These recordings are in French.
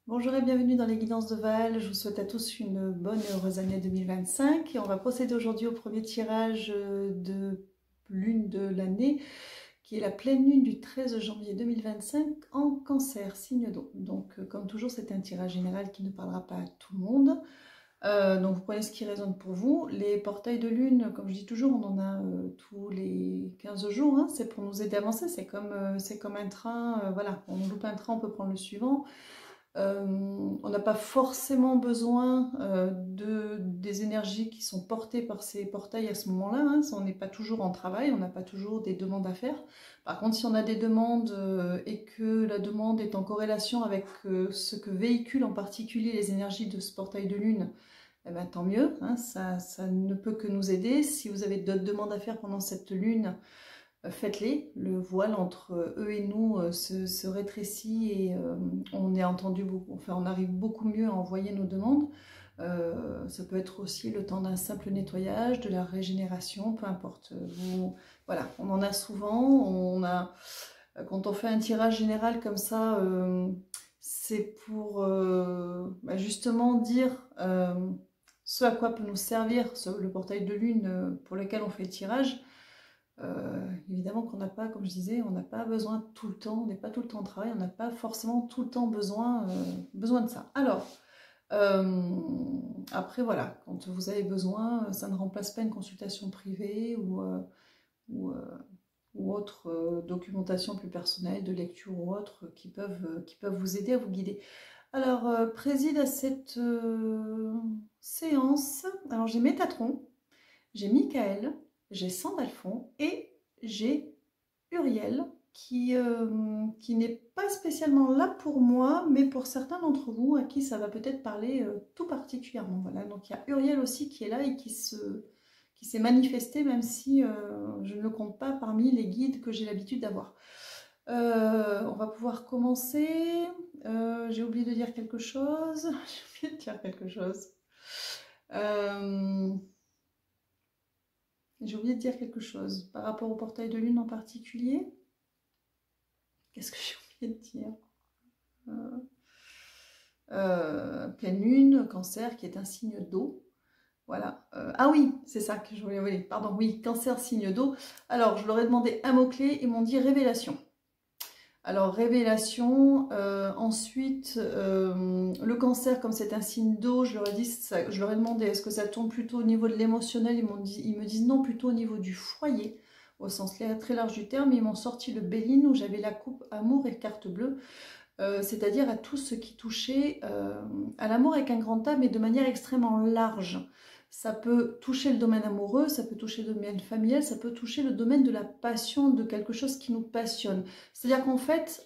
Bonjour et bienvenue dans les guidances de Val. Je vous souhaite à tous une bonne et heureuse année 2025. Et on va procéder aujourd'hui au premier tirage de lune de l'année, qui est la pleine lune du 13 janvier 2025 en Cancer, signe d'eau. Donc, comme toujours, c'est un tirage général qui ne parlera pas à tout le monde. Donc, vous prenez ce qui résonne pour vous. Les portails de lune, comme je dis toujours, on en a tous les 15 jours. Hein. C'est pour nous aider à avancer. C'est comme un train. Voilà, on loupe un train, on peut prendre le suivant. On n'a pas forcément besoin des énergies qui sont portées par ces portails à ce moment-là. Hein. On n'est pas toujours en travail, on n'a pas toujours des demandes à faire. Par contre, si on a des demandes et que la demande est en corrélation avec ce que véhiculent en particulier les énergies de ce portail de lune, eh ben, tant mieux, hein. Ça ne peut que nous aider. Si vous avez d'autres demandes à faire pendant cette lune, faites-les. Le voile entre eux et nous se rétrécit et on est entendu beaucoup, enfin on arrive beaucoup mieux à envoyer nos demandes. Ça peut être aussi le temps d'un simple nettoyage, de la régénération, peu importe. Voilà, on en a souvent. Quand on fait un tirage général comme ça, c'est pour justement dire ce à quoi peut nous servir le portail de lune pour lequel on fait le tirage. Évidemment qu'on n'a pas, comme je disais, on n'a pas besoin tout le temps, on n'est pas tout le temps au travail, on n'a pas forcément tout le temps besoin de ça. Alors, après voilà, quand vous avez besoin, ça ne remplace pas une consultation privée ou, euh, ou autre documentation plus personnelle, de lecture ou autre, qui peuvent vous aider à vous guider. Alors, préside à cette séance, alors j'ai Métatron, j'ai Michael, j'ai Sandalphon et j'ai Uriel qui n'est pas spécialement là pour moi, mais pour certains d'entre vous à qui ça va peut-être parler tout particulièrement. Voilà, donc il y a Uriel aussi qui est là et qui s'est manifesté, même si je ne le compte pas parmi les guides que j'ai l'habitude d'avoir. On va pouvoir commencer. J'ai oublié de dire quelque chose. J'ai oublié de dire quelque chose. J'ai oublié de dire quelque chose par rapport au portail de lune en particulier. Qu'est-ce que j'ai oublié de dire pleine lune, cancer, qui est un signe d'eau. Voilà. Ah oui, c'est ça que je voulais. Oui, pardon, oui, cancer, signe d'eau. Alors, je leur ai demandé un mot-clé, ils m'ont dit révélation. Alors, révélation, ensuite, le cancer, comme c'est un signe d'eau, je leur ai demandé, est-ce que ça tombe plutôt au niveau de l'émotionnel? Ils me disent non, plutôt au niveau du foyer, au sens très large du terme. Ils m'ont sorti le Béline, où j'avais la coupe amour et carte bleue, c'est-à-dire à tout ce qui touchait à l'amour avec un grand A, mais de manière extrêmement large. Ça peut toucher le domaine amoureux, ça peut toucher le domaine familial, ça peut toucher le domaine de la passion, de quelque chose qui nous passionne. C'est-à-dire qu'en fait,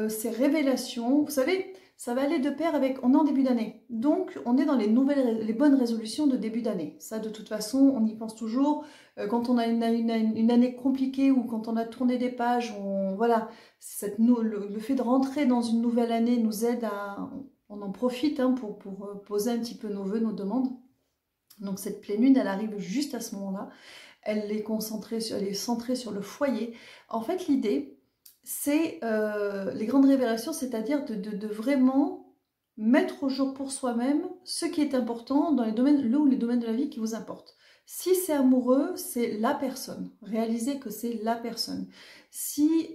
ces révélations, vous savez, ça va aller de pair avec, on est en début d'année, donc on est dans les bonnes résolutions de début d'année. Ça, de toute façon, on y pense toujours. Quand on a une année compliquée ou quand on a tourné des pages, voilà, le fait de rentrer dans une nouvelle année nous aide on en profite hein, pour poser un petit peu nos vœux, nos demandes. Donc cette pleine lune, elle arrive juste à ce moment-là. Elle est centrée sur le foyer. En fait, l'idée, c'est les grandes révélations, c'est-à-dire de vraiment mettre au jour pour soi-même ce qui est important dans les domaines de la vie qui vous importent. Si c'est amoureux, c'est la personne. Réalisez que c'est la personne. Si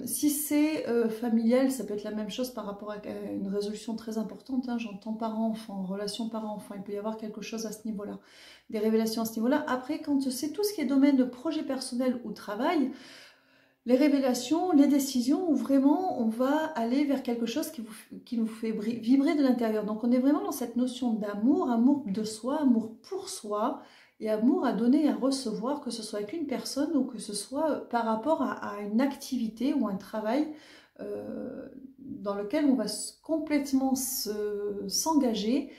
c'est familial, ça peut être la même chose par rapport à une résolution très importante. Hein, j'entends parent-enfant, relation parent-enfant. Il peut y avoir quelque chose à ce niveau-là, des révélations à ce niveau-là. Après, quand c'est tout ce qui est domaine de projet personnel ou travail, les révélations, les décisions, où vraiment on va aller vers quelque chose qui nous fait vibrer de l'intérieur. Donc on est vraiment dans cette notion d'amour, amour de soi, amour pour soi, et amour à donner et à recevoir, que ce soit avec une personne ou que ce soit par rapport à une activité ou un travail dans lequel on va complètement s'engager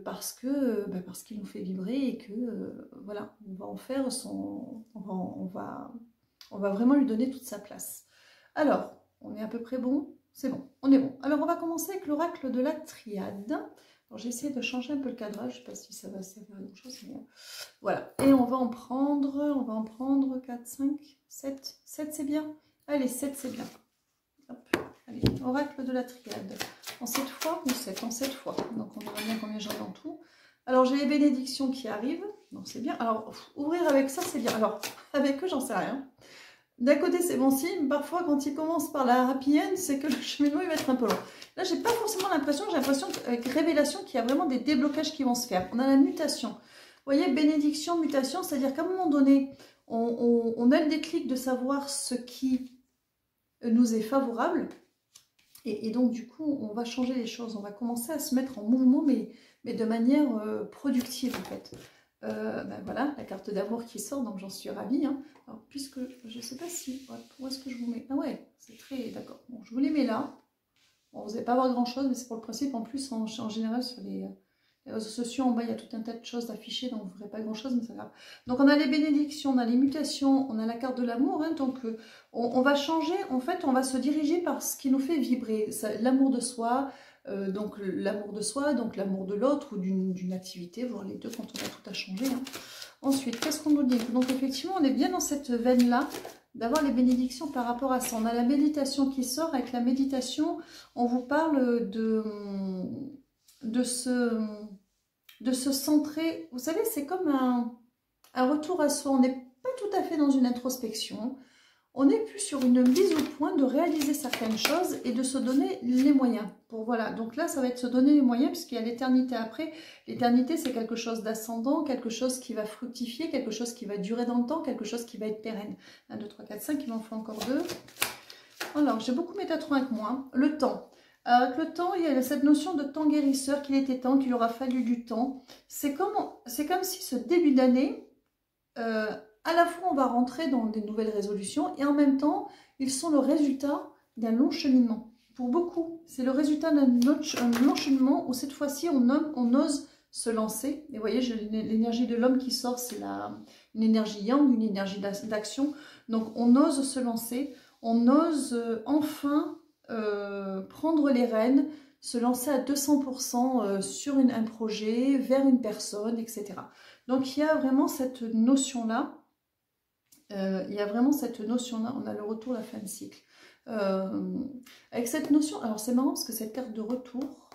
parce qu'il nous fait vibrer et que voilà, on va en faire on va vraiment lui donner toute sa place. Alors, on est à peu près bon? C'est bon, on est bon. Alors, on va commencer avec l'oracle de la triade. Alors, j'ai essayé de changer un peu le cadrage, je ne sais pas si ça va servir à quelque chose, mais voilà. Et on va en prendre 4, 5, 7. 7, c'est bien. Allez, 7, c'est bien. Hop. Allez, oracle de la triade. En 7 fois ou 7? En 7 fois. Donc on verra bien combien j'en ai en tout. Alors j'ai les bénédictions qui arrivent. Donc c'est bien. Alors ouvrir avec ça, c'est bien. Alors avec eux, j'en sais rien. D'un côté, c'est bon signe. Parfois, quand ils commencent par la happy end, c'est que le cheminement il va être un peu long. Là, j'ai pas forcément l'impression. J'ai l'impression qu'avec révélation, qu'il y a vraiment des déblocages qui vont se faire. On a la mutation. Vous voyez, bénédiction, mutation, c'est-à-dire qu'à un moment donné, on a le déclic de savoir ce qui nous est favorable. Et donc, du coup, on va changer les choses. On va commencer à se mettre en mouvement, mais de manière productive, en fait. Ben voilà, la carte d'amour qui sort, donc j'en suis ravie. Hein. Alors, puisque, je ne sais pas si... Ouais, où est-ce que je vous mets? Ah ouais, c'est très... D'accord. Bon, je vous les mets là. Bon, vous n'allez pas voir grand-chose, mais c'est pour le principe. En plus, en général, sur les réseaux sociaux, en bas, il y a tout un tas de choses affichées, donc vous ne verrez pas grand-chose, mais c'est grave. Donc, on a les bénédictions, on a les mutations, on a la carte de l'amour. Hein, donc, on va changer, en fait, on va se diriger par ce qui nous fait vibrer. L'amour de soi, donc l'amour de soi, donc l'amour de l'autre ou d'une activité, voire les deux quand on a tout à changer. Hein. Ensuite, qu'est-ce qu'on nous dit? Donc, effectivement, on est bien dans cette veine-là d'avoir les bénédictions par rapport à ça. On a la méditation qui sort. Avec la méditation, on vous parle de se centrer. Vous savez, c'est comme un retour à soi. On n'est pas tout à fait dans une introspection. On est plus sur une mise au point de réaliser certaines choses et de se donner les moyens. Voilà, donc là, ça va être se donner les moyens puisqu'il y a l'éternité après. L'éternité, c'est quelque chose d'ascendant, quelque chose qui va fructifier, quelque chose qui va durer dans le temps, quelque chose qui va être pérenne. 1, 2, 3, 4, 5, il m'en faut encore 2. Alors, j'ai beaucoup Métatron avec moi. Le temps. Avec le temps, il y a cette notion de temps guérisseur, qu'il était temps, qu'il aura fallu du temps. C'est comme si ce début d'année... à la fois, on va rentrer dans des nouvelles résolutions et en même temps, ils sont le résultat d'un long cheminement. Pour beaucoup, c'est le résultat d'un long cheminement où cette fois-ci, on ose se lancer. Et vous voyez, j'ai l'énergie de l'homme qui sort, c'est une énergie yang, une énergie d'action. Donc, on ose se lancer, on ose enfin prendre les rênes, se lancer à 200% sur un projet, vers une personne, etc. Donc, il y a vraiment cette notion-là. On a le retour, la fin de cycle. Avec cette notion, alors c'est marrant parce que cette carte de retour,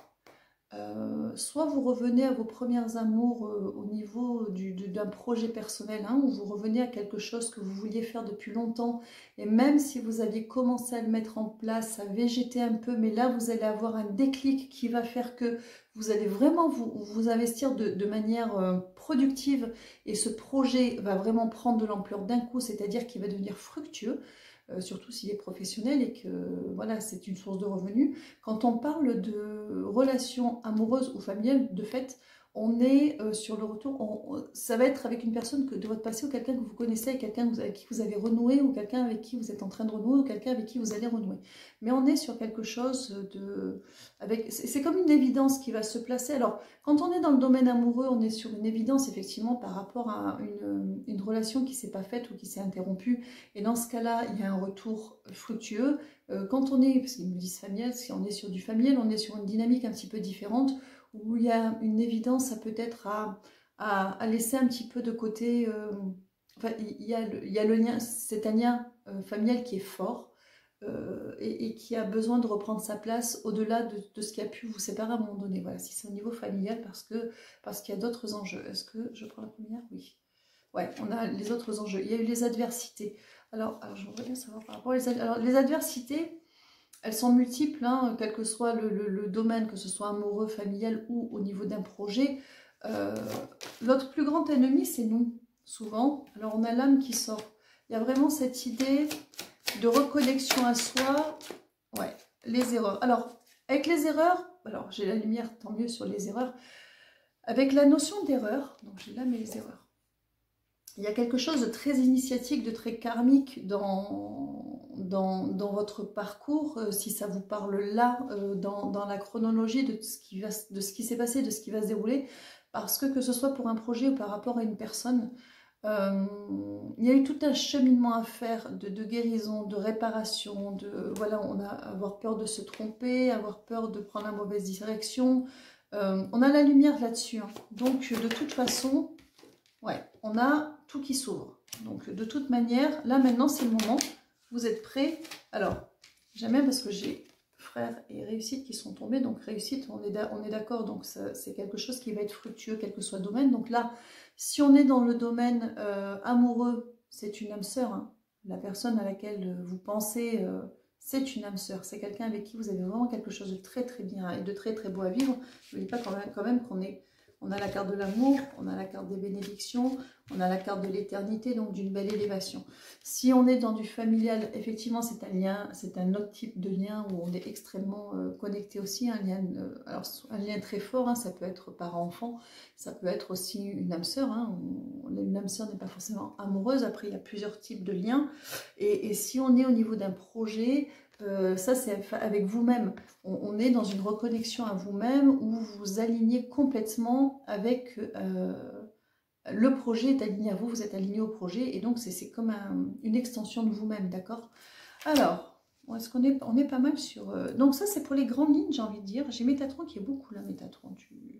soit vous revenez à vos premières amours au niveau d'un projet personnel, hein, ou vous revenez à quelque chose que vous vouliez faire depuis longtemps, et même si vous aviez commencé à le mettre en place, à végéter un peu, mais là vous allez avoir un déclic qui va faire que vous allez vraiment vous investir de manière productive, et ce projet va vraiment prendre de l'ampleur d'un coup, c'est-à-dire qu'il va devenir fructueux, surtout s'il est professionnel et que voilà, c'est une source de revenus. Quand on parle de relations amoureuses ou familiales, de fait, on est sur le retour. Ça va être avec une personne de votre passé ou quelqu'un que vous connaissez, quelqu'un avec qui vous avez renoué, ou quelqu'un avec qui vous êtes en train de renouer, ou quelqu'un avec qui vous allez renouer. Mais on est sur quelque chose c'est comme une évidence qui va se placer. Alors, quand on est dans le domaine amoureux, on est sur une évidence, effectivement, par rapport à une relation qui ne s'est pas faite ou qui s'est interrompue. Et dans ce cas-là, il y a un retour fructueux. Quand on est, parce qu'ils me disent familial, si on est sur du familial, on est sur une dynamique un petit peu différente, où il y a une évidence, ça peut être à laisser un petit peu de côté. Enfin, il y a le lien, c'est un lien familial qui est fort. Et qui a besoin de reprendre sa place au-delà de ce qui a pu vous séparer à un moment donné. Voilà, si c'est au niveau familial, parce qu'il y a d'autres enjeux. Est-ce que je prends la première? Oui. Ouais, on a les autres enjeux. Il y a eu les adversités. Alors je voudrais bien savoir par rapport les adversités, elles sont multiples, hein, quel que soit le domaine, que ce soit amoureux, familial ou au niveau d'un projet. Notre plus grand ennemi, c'est nous, souvent. Alors, on a l'âme qui sort. Il y a vraiment cette idée de reconnexion à soi. Ouais, les erreurs. Alors, avec les erreurs, alors j'ai la lumière, tant mieux sur les erreurs. Avec la notion d'erreur, donc j'ai là mes erreurs. Il y a quelque chose de très initiatique, de très karmique dans votre parcours, si ça vous parle là, dans la chronologie de ce qui s'est passé, de ce qui va se dérouler, parce que ce soit pour un projet ou par rapport à une personne, il y a eu tout un cheminement à faire de guérison, de réparation, voilà, on a avoir peur de se tromper, avoir peur de prendre la mauvaise direction, on a la lumière là-dessus, hein. Donc de toute façon, ouais, on a tout qui s'ouvre. Donc de toute manière, là maintenant c'est le moment, vous êtes prêts. Alors, j'aime bien parce que j'ai frère et réussite qui sont tombés. Donc réussite, on est d'accord, donc c'est quelque chose qui va être fructueux, quel que soit le domaine. Donc là, si on est dans le domaine amoureux, c'est une âme sœur, hein. La personne à laquelle vous pensez, c'est une âme sœur. C'est quelqu'un avec qui vous avez vraiment quelque chose de très très bien et de très très beau à vivre. N'oubliez pas quand même on a la carte de l'amour, on a la carte des bénédictions, on a la carte de l'éternité, donc d'une belle élévation. Si on est dans du familial, effectivement, c'est un lien, c'est un autre type de lien où on est extrêmement connecté aussi, alors un lien très fort, hein, ça peut être parent-enfant, ça peut être aussi une âme sœur, hein, une âme sœur n'est pas forcément amoureuse, après il y a plusieurs types de liens, et si on est au niveau d'un projet, ça c'est avec vous-même, on est dans une reconnexion à vous-même où vous vous alignez complètement avec le projet est aligné à vous, vous êtes aligné au projet et donc c'est comme une extension de vous-même, d'accord? Alors, est-ce qu'on est, on est pas mal sur... donc ça c'est pour les grandes lignes, j'ai envie de dire. J'ai Métatron qui est beaucoup là, Métatron.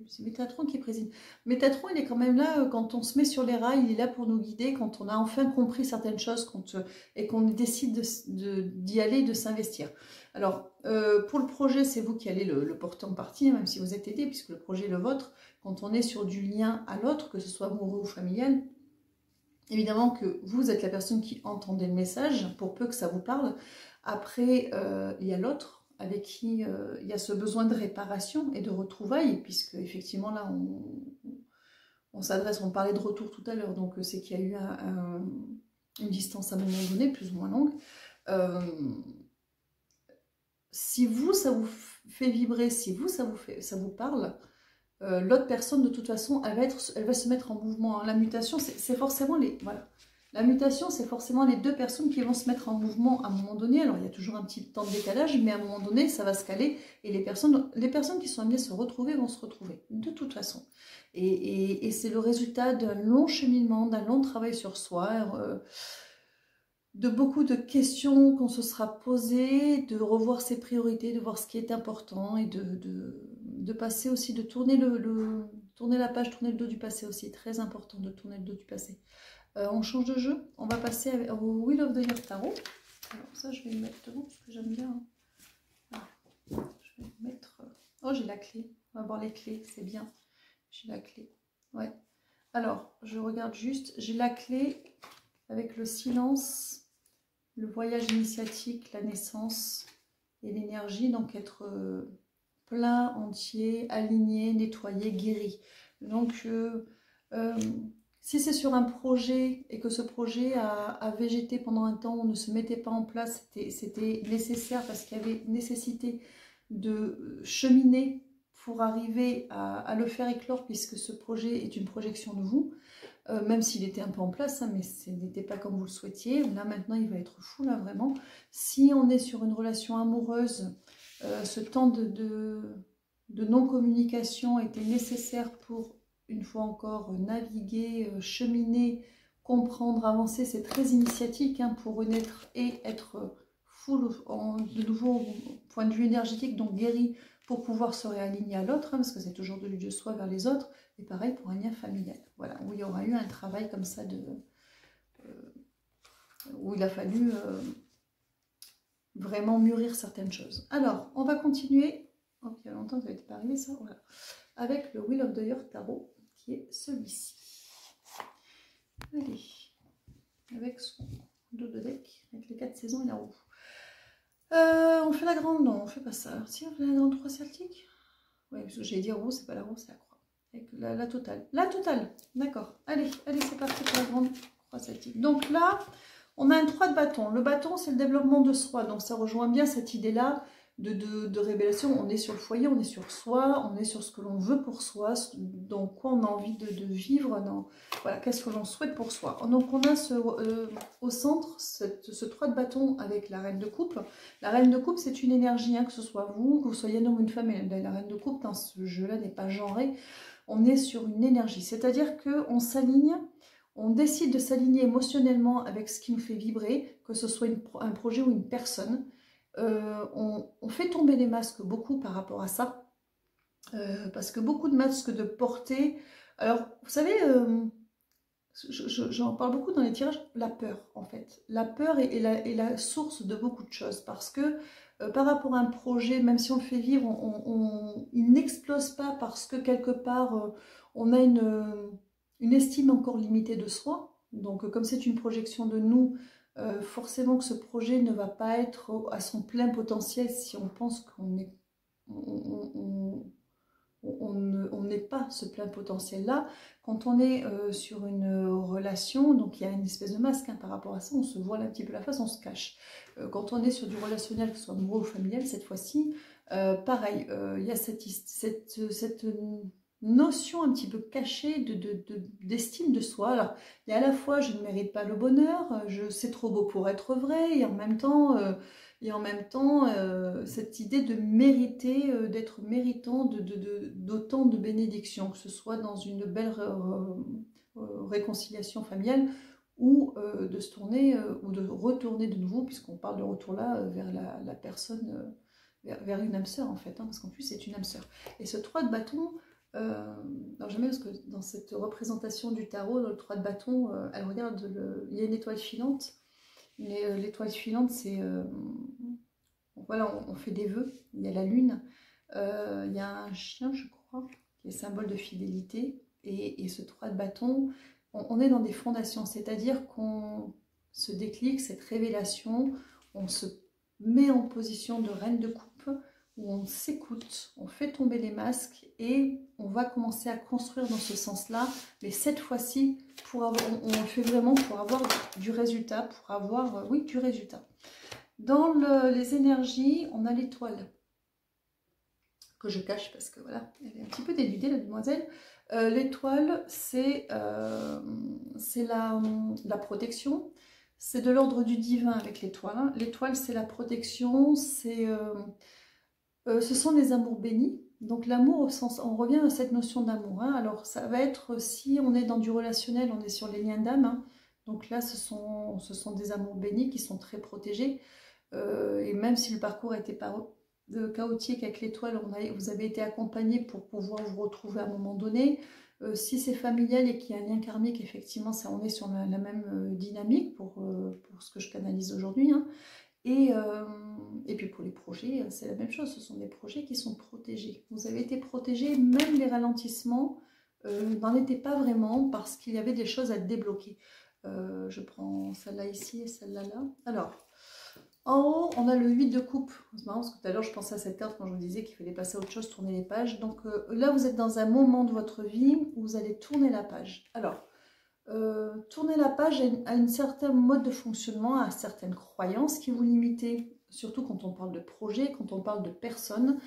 C'est Métatron qui préside. Métatron il est quand même là quand on se met sur les rails, il est là pour nous guider, quand on a enfin compris certaines choses et qu'on décide d'y aller, de s'investir. Alors, pour le projet, c'est vous qui allez le porter en partie, hein, même si vous êtes aidé, puisque le projet est le vôtre. Quand on est sur du lien à l'autre, que ce soit amoureux ou familial, évidemment que vous êtes la personne qui entendez le message, pour peu que ça vous parle. Après, il y a l'autre, avec qui il y a ce besoin de réparation et de retrouvailles, puisque effectivement là, on s'adresse, on parlait de retour tout à l'heure, donc c'est qu'il y a eu une distance à un moment donné, plus ou moins longue. Si vous, ça vous fait vibrer, si vous, ça vous parle, l'autre personne, de toute façon, elle va se mettre en mouvement. La mutation, c'est forcément les... Voilà. La mutation, c'est forcément les deux personnes qui vont se mettre en mouvement à un moment donné. Alors, il y a toujours un petit temps de décalage, mais à un moment donné, ça va se caler. Et les personnes qui sont amenées à se retrouver vont se retrouver, de toute façon. Et c'est le résultat d'un long cheminement, d'un long travail sur soi, de beaucoup de questions qu'on se sera posées, de revoir ses priorités, de voir ce qui est important et de passer aussi, de tourner tourner la page, tourner le dos du passé aussi. Très important de tourner le dos du passé. On change de jeu, on va passer au Wheel of the Year Tarot. Alors ça, je vais le mettre devant parce que j'aime bien. Ah, je vais le mettre... Oh, j'ai la clé. On va voir les clés, c'est bien. J'ai la clé. Ouais. Alors, je regarde juste. J'ai la clé avec le silence, le voyage initiatique, la naissance et l'énergie. Donc, être plein, entier, aligné, nettoyé, guéri. Donc, si c'est sur un projet et que ce projet a végété pendant un temps, on ne se mettait pas en place, c'était nécessaire parce qu'il y avait nécessité de cheminer pour arriver à le faire éclore puisque ce projet est une projection de vous, même s'il était un peu en place, hein, mais ce n'était pas comme vous le souhaitiez. Là maintenant il va être fou là vraiment. Si on est sur une relation amoureuse, ce temps de non-communication était nécessaire pour une fois encore naviguer, cheminer, comprendre, avancer. C'est très initiatique hein, pour renaître et être full de nouveau au point de vue énergétique, donc guéri pour pouvoir se réaligner à l'autre, hein, parce que c'est toujours de soi vers les autres, et pareil pour un lien familial. Voilà, où il y aura eu un travail comme ça, où il a fallu vraiment mûrir certaines choses. Alors, on va continuer. Oh, il y a longtemps que ça n'était pas arrivé ça, voilà. Avec le Wheel of the Year Tarot, qui est celui-ci. Allez, avec son dos de deck, avec les 4 saisons et la roue. On fait la grande, non, on fait pas ça. Alors, si, on fait la grande 3 celtique. Oui, parce que j'allais dire roue, c'est pas la roue, c'est la croix. Avec la totale. La totale, d'accord. Allez, c'est parti pour la grande croix celtique. Donc là, on a un 3 de bâton. Le bâton, c'est le développement de soi. Donc ça rejoint bien cette idée-là de révélation. On est sur le foyer, on est sur soi, on est sur ce que l'on veut pour soi, dans quoi on a envie de vivre, voilà, qu'est-ce que l'on souhaite pour soi. Donc on a au centre ce 3 de bâton avec la reine de coupe. La reine de coupe, c'est une énergie, hein, que ce soit vous, que vous soyez un homme ou une femme. La reine de coupe, dans ce jeu-là, n'est pas genré. On est sur une énergie, c'est-à-dire qu'on s'aligne. On décide de s'aligner émotionnellement avec ce qui nous fait vibrer, que ce soit un projet ou une personne. On fait tomber les masques beaucoup par rapport à ça. Parce que beaucoup de masques de portée... Alors, vous savez, j'en parle beaucoup dans les tirages, la peur, en fait. La peur est la source de beaucoup de choses. Parce que par rapport à un projet, même si on le fait vivre, il n'explose pas parce que quelque part, on a une estime encore limitée de soi. Donc, comme c'est une projection de nous, forcément que ce projet ne va pas être à son plein potentiel si on pense qu'on est, on n'est pas ce plein potentiel-là. Quand on est sur une relation, donc il y a une espèce de masque par rapport à ça, on se voile un petit peu la face, on se cache. Quand on est sur du relationnel, que ce soit amoureux ou familial, cette fois-ci, pareil, il y a cette notion un petit peu cachée d'estime de soi. Alors, il y a à la fois, je ne mérite pas le bonheur, c'est trop beau pour être vrai, et en même temps... cette idée de mériter, d'être méritant d'autant de bénédictions, que ce soit dans une belle réconciliation familiale ou de se tourner ou de retourner de nouveau, puisqu'on parle de retour là vers la personne, vers une âme sœur en fait, parce qu'en plus c'est une âme sœur. Et ce 3 de bâton, alors j'aime bien parce que dans cette représentation du tarot, dans le 3 de bâton, elle regarde, il y a une étoile filante. L'étoile filante, c'est... voilà, on fait des vœux. Il y a la lune. Il y a un chien, je crois, qui est symbole de fidélité. Et ce 3 de bâton, on est dans des fondations. C'est-à-dire qu'on se déclic, cette révélation, on se met en position de reine de coupe, où on s'écoute, on fait tomber les masques et on va commencer à construire dans ce sens-là. Mais cette fois-ci, on le fait vraiment pour avoir du résultat, pour avoir, oui, du résultat. Dans les énergies, on a l'étoile, que je cache parce que voilà, elle est un petit peu dénudée, la demoiselle. L'étoile, c'est la protection. C'est de l'ordre du divin avec l'étoile. L'étoile, c'est la protection, ce sont les amours bénis. Donc l'amour, au sens, on revient à cette notion d'amour. Alors ça va être, si on est dans du relationnel, on est sur les liens d'âme. Donc là, ce sont des amours bénis qui sont très protégés. Et même si le parcours a été chaotique avec l'étoile, vous avez été accompagné pour pouvoir vous retrouver à un moment donné. Si c'est familial et qu'il y a un lien karmique, effectivement, on est sur la même dynamique pour ce que je canalise aujourd'hui. Et puis pour les projets, c'est la même chose, ce sont des projets qui sont protégés. Vous avez été protégés, même les ralentissements n'en étaient pas vraiment parce qu'il y avait des choses à débloquer. Je prends celle-là ici et celle-là là. Alors, en haut, on a le 8 de coupe. C'est marrant parce que tout à l'heure, je pensais à cette carte quand je vous disais qu'il fallait passer à autre chose, tourner les pages. Donc là, vous êtes dans un moment de votre vie où vous allez tourner la page. Alors, tourner la page a un certain mode de fonctionnement, a certaines croyances qui vous limitent, surtout quand on parle de projet, quand on parle de personnes.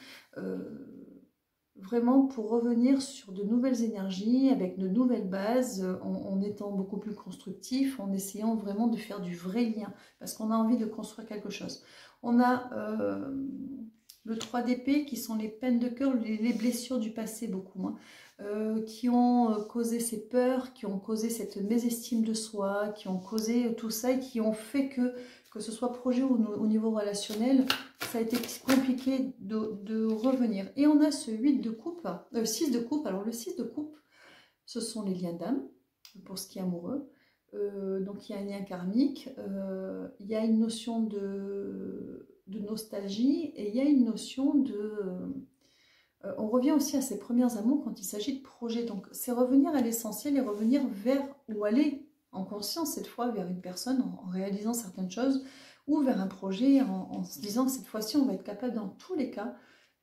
Vraiment pour revenir sur de nouvelles énergies, avec de nouvelles bases, en étant beaucoup plus constructif, en essayant vraiment de faire du vrai lien, parce qu'on a envie de construire quelque chose. On a le 3 d'épée, qui sont les peines de cœur, les blessures du passé beaucoup, qui ont causé ces peurs, qui ont causé cette mésestime de soi, qui ont causé tout ça, et qui ont fait que ce soit projet ou au niveau relationnel, ça a été compliqué de revenir. Et on a ce 8 de coupe, 6 de coupe. Alors le 6 de coupe, ce sont les liens d'âme, pour ce qui est amoureux. Donc il y a un lien karmique, il y a une notion de nostalgie, et il y a une notion on revient aussi à ses premiers amours quand il s'agit de projet. Donc c'est revenir à l'essentiel et revenir vers où aller en conscience cette fois, vers une personne en réalisant certaines choses, ou vers un projet en se disant que cette fois-ci on va être capable dans tous les cas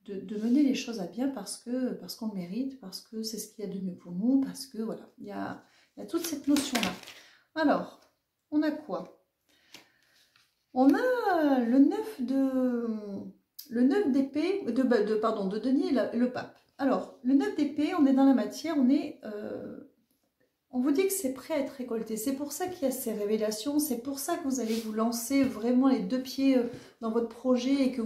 de mener les choses à bien parce qu'on le mérite, parce que c'est ce qu'il y a de mieux pour nous, parce que voilà, il y a toute cette notion-là. Alors, on a quoi? On a le 9 d'épée, de denier et le pape. Alors, le 9 d'épée, on est dans la matière, on vous dit que c'est prêt à être récolté. C'est pour ça qu'il y a ces révélations, c'est pour ça que vous allez vous lancer vraiment les 2 pieds dans votre projet et que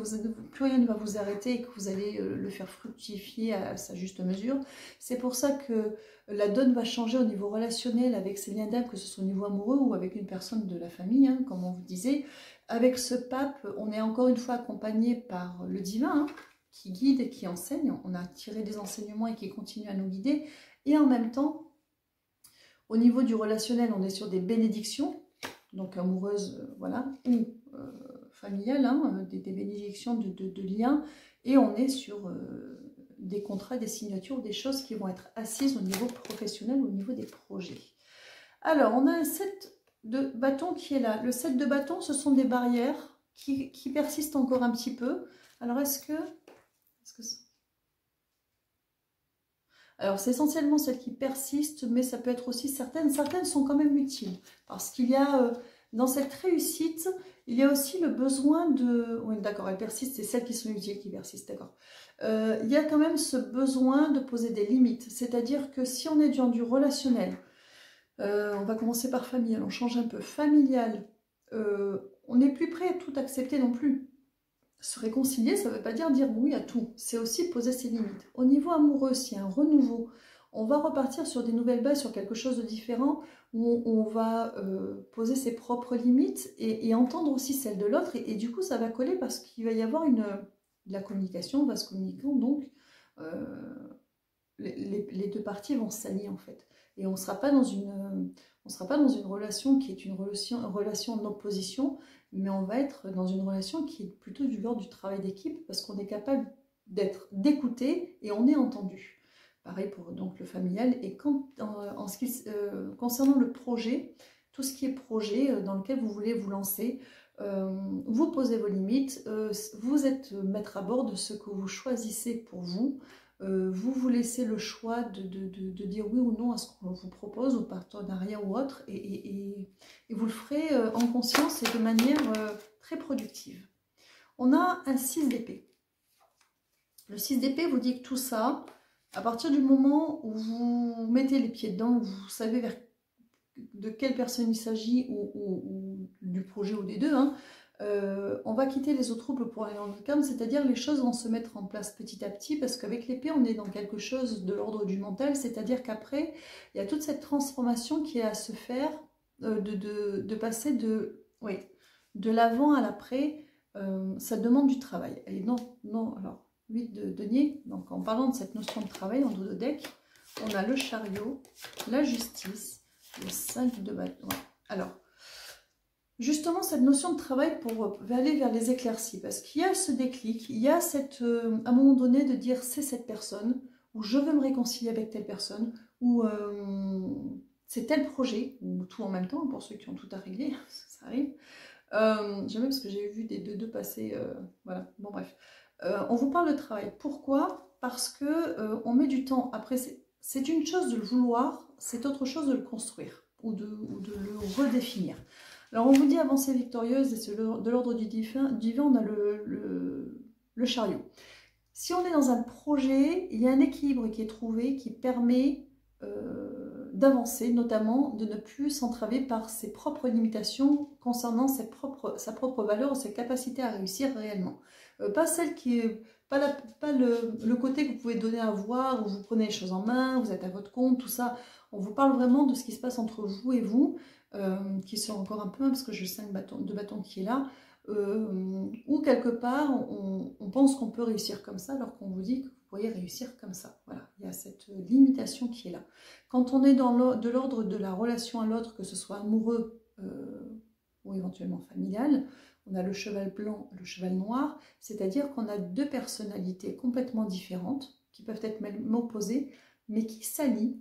plus rien ne va vous arrêter et que vous allez le faire fructifier à sa juste mesure. C'est pour ça que la donne va changer au niveau relationnel avec ces liens d'âme, que ce soit au niveau amoureux ou avec une personne de la famille, comme on vous disait. Avec ce pape, on est encore une fois accompagné par le divin, qui guide et qui enseigne. On a tiré des enseignements et qui continue à nous guider. Et en même temps, au niveau du relationnel, on est sur des bénédictions, donc amoureuses, voilà, ou familiales, hein, des bénédictions de liens, et on est sur des contrats, des signatures, des choses qui vont être assises au niveau professionnel, au niveau des projets. Alors, on a un 7 de bâton qui est là. Le 7 de bâton, ce sont des barrières qui persistent encore un petit peu. Alors, alors, c'est essentiellement celles qui persistent, mais ça peut être aussi certaines. Certaines sont quand même utiles, parce qu'il y a, dans cette réussite, il y a aussi le besoin de... Oui, d'accord, elles persistent, c'est celles qui sont utiles qui persistent, d'accord. Il y a quand même ce besoin de poser des limites, c'est-à-dire que si on est dans du relationnel, on va commencer par familial, on change un peu. Familial, on n'est plus prêt à tout accepter non plus. Se réconcilier, ça ne veut pas dire oui à tout. C'est aussi poser ses limites. Au niveau amoureux, s'il y a un renouveau, on va repartir sur des nouvelles bases, sur quelque chose de différent, où on va poser ses propres limites et entendre aussi celles de l'autre. Et du coup, ça va coller parce qu'il va y avoir la communication, on va se communiquer, donc les deux parties vont s'allier en fait. Et on ne sera pas dans une relation qui est une relation en opposition, mais on va être dans une relation qui est plutôt du genre du travail d'équipe, parce qu'on est capable d'écouter et on est entendu. Pareil pour donc le familial. Et concernant le projet, tout ce qui est projet dans lequel vous voulez vous lancer, vous posez vos limites, vous êtes maître à bord de ce que vous choisissez pour vous. Vous vous laissez le choix de dire oui ou non à ce qu'on vous propose, au partenariat ou autre, et vous le ferez en conscience et de manière très productive. On a un 6 d'épée. Le 6 d'épée vous dit que tout ça, à partir du moment où vous mettez les pieds dedans, vous savez de quelle personne il s'agit, ou du projet ou des deux, hein, on va quitter les eaux troubles pour aller dans le calme, c'est-à-dire les choses vont se mettre en place petit à petit, parce qu'avec l'épée, on est dans quelque chose de l'ordre du mental, c'est-à-dire qu'après, il y a toute cette transformation qui est à se faire, de passer de l'avant à l'après, ça demande du travail. Et non, alors, 8 de denier, donc en parlant de cette notion de travail, en dos de deck, on a le chariot, la justice, le 5 de bâton. Alors, justement, cette notion de travail pour aller vers les éclaircies, parce qu'il y a ce déclic, il y a à un moment donné de dire c'est cette personne, ou je veux me réconcilier avec telle personne, ou c'est tel projet, ou tout en même temps, pour ceux qui ont tout à régler, ça arrive. J'aime bien parce que j'ai vu des deux passer, voilà, bon bref. On vous parle de travail. Pourquoi? Parce que on met du temps. Après, c'est une chose de le vouloir, c'est autre chose de le construire ou de le redéfinir. Alors on vous dit avancée victorieuse, et c'est de l'ordre du divin, on a le chariot. Si on est dans un projet, il y a un équilibre qui est trouvé qui permet d'avancer, notamment de ne plus s'entraver par ses propres limitations concernant sa propre valeur, ses capacités à réussir réellement. Pas celle qui est pas le côté que vous pouvez donner à voir, où vous prenez les choses en main, vous êtes à votre compte, tout ça. On vous parle vraiment de ce qui se passe entre vous et vous, qui sont encore un peu, parce que j'ai le 5 de bâton qui est là, où quelque part on pense qu'on peut réussir comme ça, alors qu'on vous dit que vous pourriez réussir comme ça. Voilà, il y a cette limitation qui est là. Quand on est de l'ordre de la relation à l'autre, que ce soit amoureux ou éventuellement familial, on a le cheval blanc, le cheval noir, c'est-à-dire qu'on a deux personnalités complètement différentes, qui peuvent être même opposées, mais qui s'allient,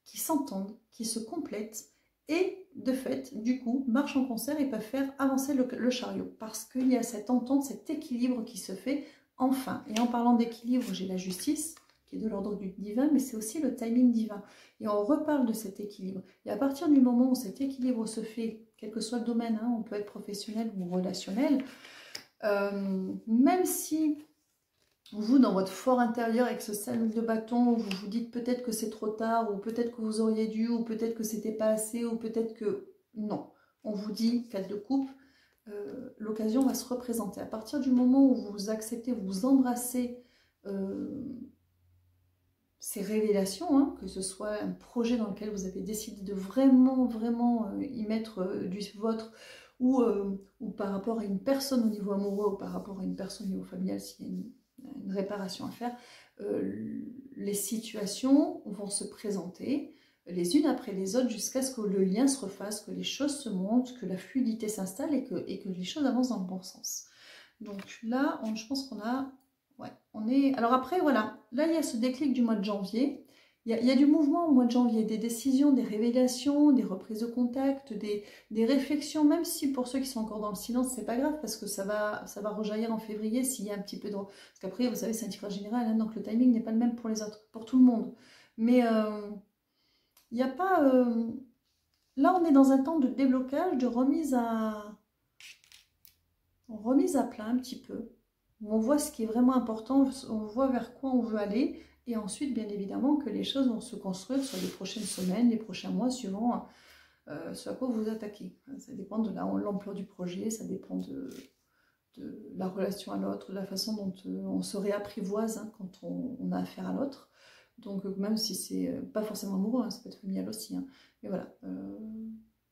qui s'entendent, qui se complètent, et de fait, du coup, marchent en concert et peuvent faire avancer le chariot, parce qu'il y a cette entente, cet équilibre qui se fait enfin. Et en parlant d'équilibre, j'ai la justice, qui est de l'ordre du divin, mais c'est aussi le timing divin. Et on reparle de cet équilibre. Et à partir du moment où cet équilibre se fait, quel que soit le domaine, hein, on peut être professionnel ou relationnel, même si vous, dans votre fort intérieur, avec ce 5 de bâton, vous vous dites peut-être que c'est trop tard, ou peut-être que vous auriez dû, ou peut-être que c'était pas assez, ou peut-être que... Non. On vous dit, 4 de coupe, l'occasion va se représenter. À partir du moment où vous acceptez, vous embrassez ces révélations, hein, que ce soit un projet dans lequel vous avez décidé de vraiment y mettre du vôtre, ou par rapport à une personne au niveau amoureux, ou par rapport à une personne au niveau familial, s'il y a une réparation à faire, les situations vont se présenter, les unes après les autres jusqu'à ce que le lien se refasse, que les choses se montent, que la fluidité s'installe et que les choses avancent dans le bon sens. Donc là, je pense qu'on a... Ouais, on est... Alors après, voilà, là il y a ce déclic du mois de janvier. Il y a du mouvement au mois de janvier, des décisions, des révélations, des reprises de contact, des réflexions, même si pour ceux qui sont encore dans le silence, c'est pas grave, parce que ça va rejaillir en février s'il y a un petit peu de... Parce qu'après, vous savez, c'est un tirage général, hein, donc le timing n'est pas le même pour les autres, pour tout le monde. Mais il n'y a pas... Là, on est dans un temps de déblocage, de remise à plat un petit peu. On voit ce qui est vraiment important, on voit vers quoi on veut aller. Et ensuite, bien évidemment, que les choses vont se construire sur les prochaines semaines, les prochains mois, suivant ce à quoi vous vous attaquez. Ça dépend de l'ampleur du projet, ça dépend de la relation à l'autre, de la façon dont on se réapprivoise hein, quand on a affaire à l'autre. Donc, même si c'est pas forcément amoureux, hein, ça peut être familial aussi. Hein. Mais voilà.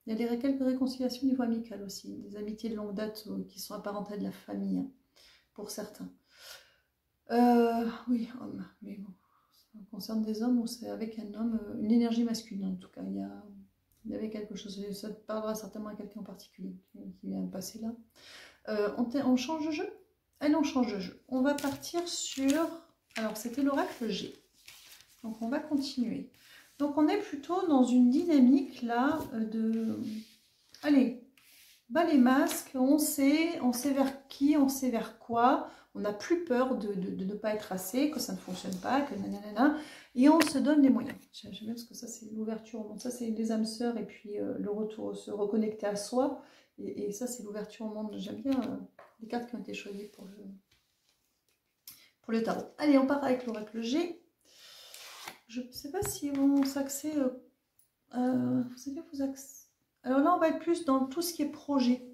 Il y a quelques réconciliations au niveau amical aussi, des amitiés de longue date qui sont apparentées de la famille, hein, pour certains. Oui, homme, mais bon. Ça concerne des hommes ou c'est avec un homme, une énergie masculine en tout cas. Il y avait quelque chose, ça parlera certainement à quelqu'un en particulier qui vient de passer là. On change de jeu? Allez, on change de jeu. On va partir sur... Alors, c'était l'oracle G. Donc, on va continuer. Donc, on est plutôt dans une dynamique là de... Allez, bas les masques, on sait vers qui, on sait vers quoi. On n'a plus peur de ne pas être assez, que ça ne fonctionne pas, que nanana, et on se donne les moyens. J'aime bien parce que ça, c'est l'ouverture. Donc ça, c'est les âmes sœurs et puis le retour, se reconnecter à soi. Et ça, c'est l'ouverture au monde. J'aime bien les cartes qui ont été choisies pour le tarot. Allez, on part avec l'oracle G. Je ne sais pas si vont s'axer... vous savez, alors là, on va être plus dans tout ce qui est projet.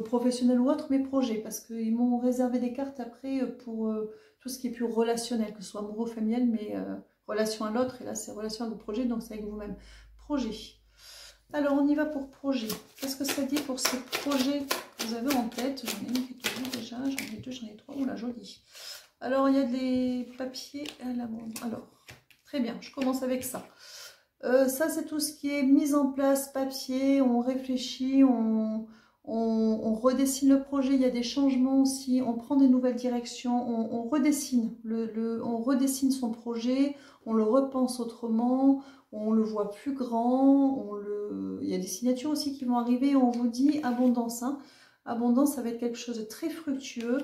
Professionnel ou autre, mais projet, parce qu'ils m'ont réservé des cartes après pour tout ce qui est plus relationnel, que ce soit amoureux, familial, mais relation à l'autre, et là c'est relation avec le projet, donc c'est avec vous-même. Projet. Alors on y va pour projet. Qu'est-ce que ça dit pour ces projets que vous avez en tête? J'en ai une qui est toujours déjà, j'en ai deux, j'en ai trois, oula joli. Alors il y a des papiers à l'abandon. Alors, très bien, je commence avec ça. Ça c'est tout ce qui est mise en place, papier, on réfléchit, on redessine le projet, il y a des changements aussi, on prend des nouvelles directions, on redessine, on redessine son projet, on le repense autrement, on le voit plus grand, il y a des signatures aussi qui vont arriver, on vous dit abondance. Hein. Abondance, ça va être quelque chose de très fructueux.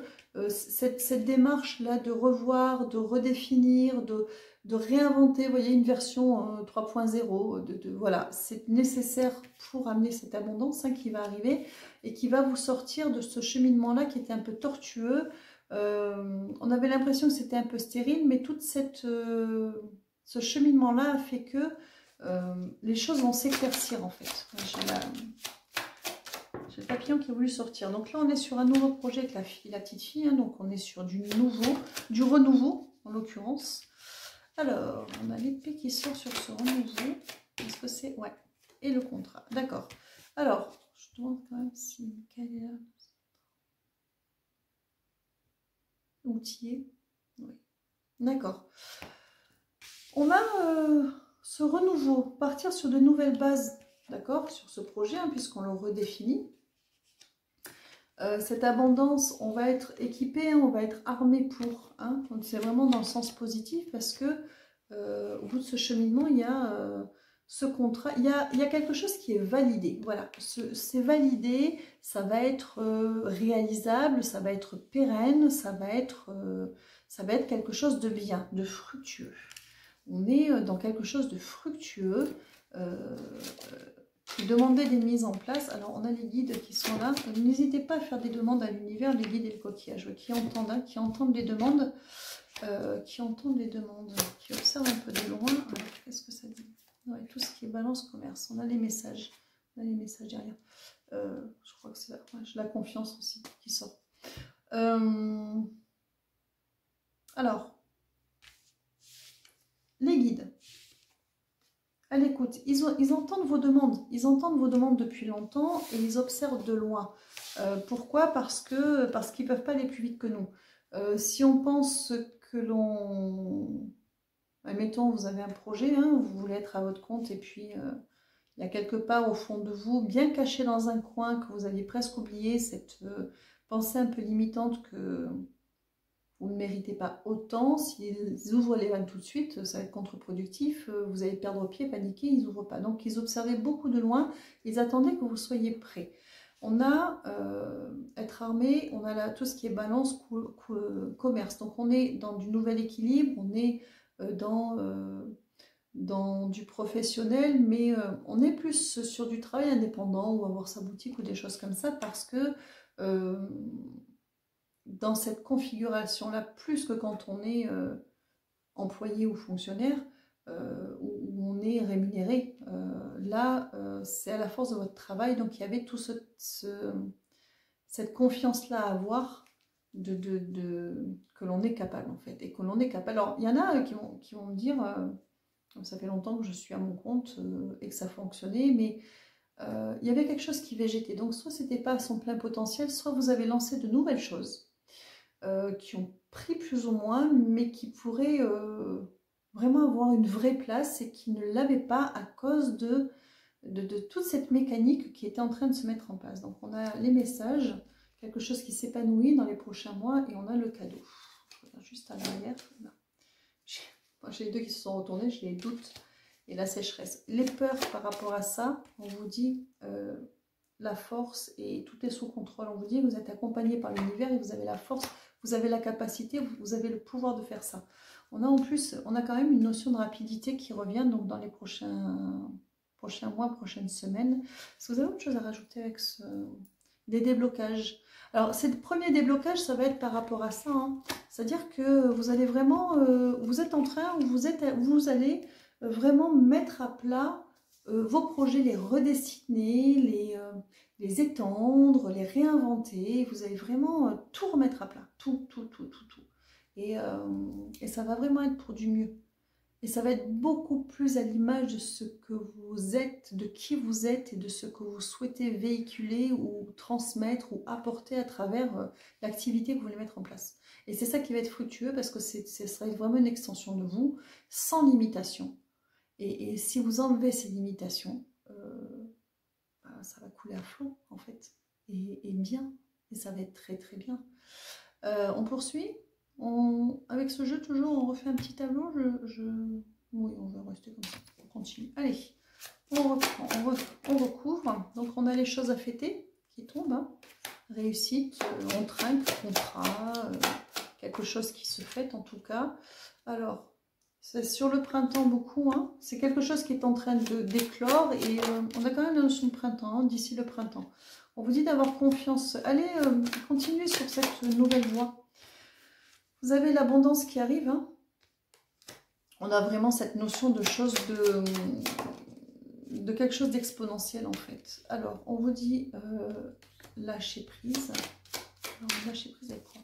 Cette démarche-là de revoir, de redéfinir, de réinventer, vous voyez, une version 3.0, voilà, c'est nécessaire pour amener cette abondance hein, qui va arriver et qui va vous sortir de ce cheminement-là qui était un peu tortueux. On avait l'impression que c'était un peu stérile, mais tout ce cheminement-là a fait que les choses vont s'éclaircir en fait. J'ai le papillon qui a voulu sortir. Donc là, on est sur un nouveau projet avec la petite fille, hein, donc on est sur du renouveau en l'occurrence. Alors, on a l'épée qui sort sur ce renouveau. Est-ce que c'est... Ouais. Et le contrat. D'accord. Alors, je demande quand même si... Quel est là? Outillé. Oui. D'accord. On a ce renouveau. Partir sur de nouvelles bases. D'accord? Sur ce projet, hein, puisqu'on le redéfinit. Cette abondance, on va être équipé, hein, on va être armé pour. Hein, donc c'est vraiment dans le sens positif parce que au bout de ce cheminement, il y a ce contrat, il y a quelque chose qui est validé. Voilà, c'est validé, ça va être réalisable, ça va être pérenne, ça va être quelque chose de bien, de fructueux. On est dans quelque chose de fructueux. Demander des mises en place. Alors, on a les guides qui sont là. N'hésitez pas à faire des demandes à l'univers, les guides et le coquillage, qui entendent, hein, qui entendent les demandes, qui observent un peu de loin. Qu'est-ce que ça dit? Ouais, tout ce qui est balance commerce. On a les messages. On a les messages derrière. Je crois que c'est la confiance aussi qui sort. Alors, les guides. À l'écoute, ils entendent vos demandes, depuis longtemps et ils observent de loin. Pourquoi? Parce qu'ils ne peuvent pas aller plus vite que nous. Si on pense que l'on Admettons, vous avez un projet, hein, vous voulez être à votre compte et puis il y a quelque part au fond de vous, bien caché dans un coin, que vous aviez presque oublié, cette pensée un peu limitante que vous ne méritez pas autant. S'ils ouvrent les vannes tout de suite, ça va être contre-productif, vous allez perdre pied, paniquer, ils n'ouvrent pas. Donc ils observaient beaucoup de loin, ils attendaient que vous soyez prêts. On a être armé, on a là tout ce qui est balance, commerce. Donc on est dans du nouvel équilibre, on est dans du professionnel, mais on est plus sur du travail indépendant ou avoir sa boutique ou des choses comme ça parce que dans cette configuration-là, plus que quand on est employé ou fonctionnaire, où on est rémunéré, là, c'est à la force de votre travail, donc il y avait tout cette confiance-là à avoir que l'on est capable, en fait, et que l'on est capable. Alors, il y en a qui vont me dire, ça fait longtemps que je suis à mon compte et que ça fonctionnait, mais il y avait quelque chose qui végétait. Donc, soit c'était pas à son plein potentiel, soit vous avez lancé de nouvelles choses qui ont pris plus ou moins, mais qui pourraient vraiment avoir une vraie place et qui ne l'avaient pas à cause de toute cette mécanique qui était en train de se mettre en place. Donc on a les messages, quelque chose qui s'épanouit dans les prochains mois, et on a le cadeau. Je regarde juste à l'arrière. J'ai les deux qui se sont retournés, j'ai les doutes et la sécheresse. Les peurs par rapport à ça, on vous dit la force et tout est sous contrôle. On vous dit que vous êtes accompagné par l'univers et vous avez la force, vous avez la capacité, vous avez le pouvoir de faire ça. On a en plus, on a quand même une notion de rapidité qui revient donc dans les prochains mois, prochaines semaines. Est-ce que vous avez autre chose à rajouter avec des déblocages? Alors, ces premiers déblocages, ça va être par rapport à ça. Hein. C'est-à-dire que vous allez vraiment, vous êtes en train, vous allez vraiment mettre à plat vos projets, les redessiner, les étendre, les réinventer. Vous allez vraiment tout remettre à plat. Tout. Et ça va vraiment être pour du mieux. Et ça va être beaucoup plus à l'image de ce que vous êtes, de qui vous êtes et de ce que vous souhaitez véhiculer ou transmettre ou apporter à travers l'activité que vous voulez mettre en place. Et c'est ça qui va être fructueux parce que ce sera vraiment une extension de vous, sans limitation. Et si vous enlevez ces limitations, ça va couler à flot en fait. Et bien. Et ça va être très très bien. On poursuit. Avec ce jeu, toujours, on refait un petit tableau. Oui, on va rester comme ça. On continue. Allez, on reprend, on recouvre. Donc, on a les choses à fêter qui tombent. Hein. Réussite, on trinque, contrat, quelque chose qui se fête en tout cas. Alors, c'est sur le printemps beaucoup. Hein. C'est quelque chose qui est en train de d'éclore et on a quand même la notion de printemps, hein, d'ici le printemps. On vous dit d'avoir confiance. Allez, continuez sur cette nouvelle voie. Vous avez l'abondance qui arrive. Hein. On a vraiment cette notion de chose de quelque chose d'exponentiel en fait. Alors, on vous dit lâcher prise. Alors, lâcher prise avec quoi?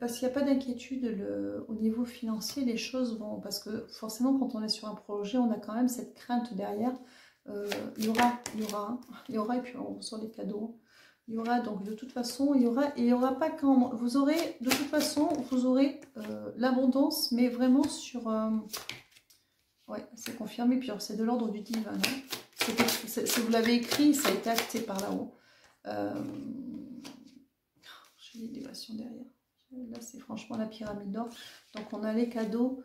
Parce qu'il n'y a pas d'inquiétude au niveau financier, les choses vont... Parce que forcément, quand on est sur un projet, on a quand même cette crainte derrière. Il y aura, et puis on sort les cadeaux. Il y aura donc de toute façon, il y aura pas quand vous aurez de toute façon, vous aurez l'abondance, mais vraiment sur, ouais, c'est confirmé. Puis c'est de l'ordre du divin. Si vous l'avez écrit, ça a été acté par là-haut. J'ai des dévations derrière. Là, c'est franchement la pyramide d'or. Donc on a les cadeaux.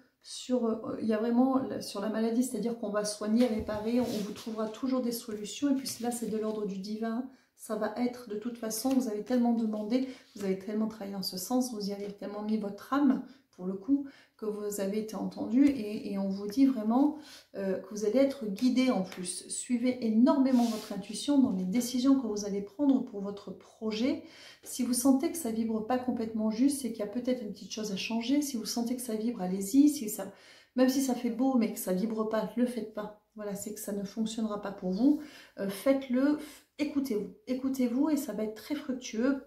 Il y a vraiment sur la maladie, c'est-à-dire qu'on va soigner, réparer, on vous trouvera toujours des solutions. Et puis là, c'est de l'ordre du divin. Ça va être, de toute façon, vous avez tellement demandé, vous avez tellement travaillé en ce sens, vous y avez tellement mis votre âme, pour le coup, que vous avez été entendu. Et on vous dit vraiment que vous allez être guidé en plus. Suivez énormément votre intuition dans les décisions que vous allez prendre pour votre projet. Si vous sentez que ça vibre pas complètement juste, c'est qu'il y a peut-être une petite chose à changer. Si vous sentez que ça vibre, allez-y. Même si ça fait beau, mais que ça vibre pas, ne le faites pas. Voilà, c'est que ça ne fonctionnera pas pour vous. Faites-le, écoutez-vous. Écoutez-vous et ça va être très fructueux.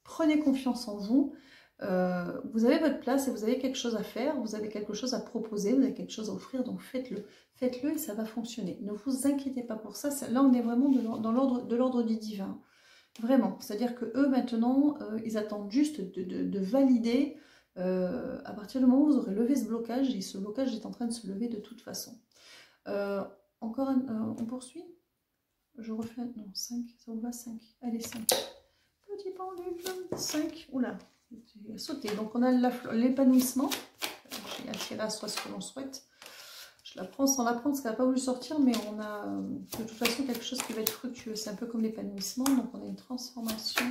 Prenez confiance en vous. Vous avez votre place et vous avez quelque chose à faire. Vous avez quelque chose à proposer, vous avez quelque chose à offrir. Donc faites-le. Faites-le et ça va fonctionner. Ne vous inquiétez pas pour ça. Là, on est vraiment dans l'ordre du divin. Vraiment, c'est-à-dire que eux maintenant, ils attendent juste de valider À partir du moment où vous aurez levé ce blocage, et ce blocage est en train de se lever de toute façon. Encore on poursuit. Je refais, non, 5, ça vous va 5. Allez, 5. Petit pendule, 5. Oula, il a sauté. Donc on a l'épanouissement. J'ai attiré à soi ce que l'on souhaite. Je la prends sans la prendre parce qu'elle n'a pas voulu sortir, mais on a de toute façon quelque chose qui va être fructueux. C'est un peu comme l'épanouissement. Donc on a une transformation.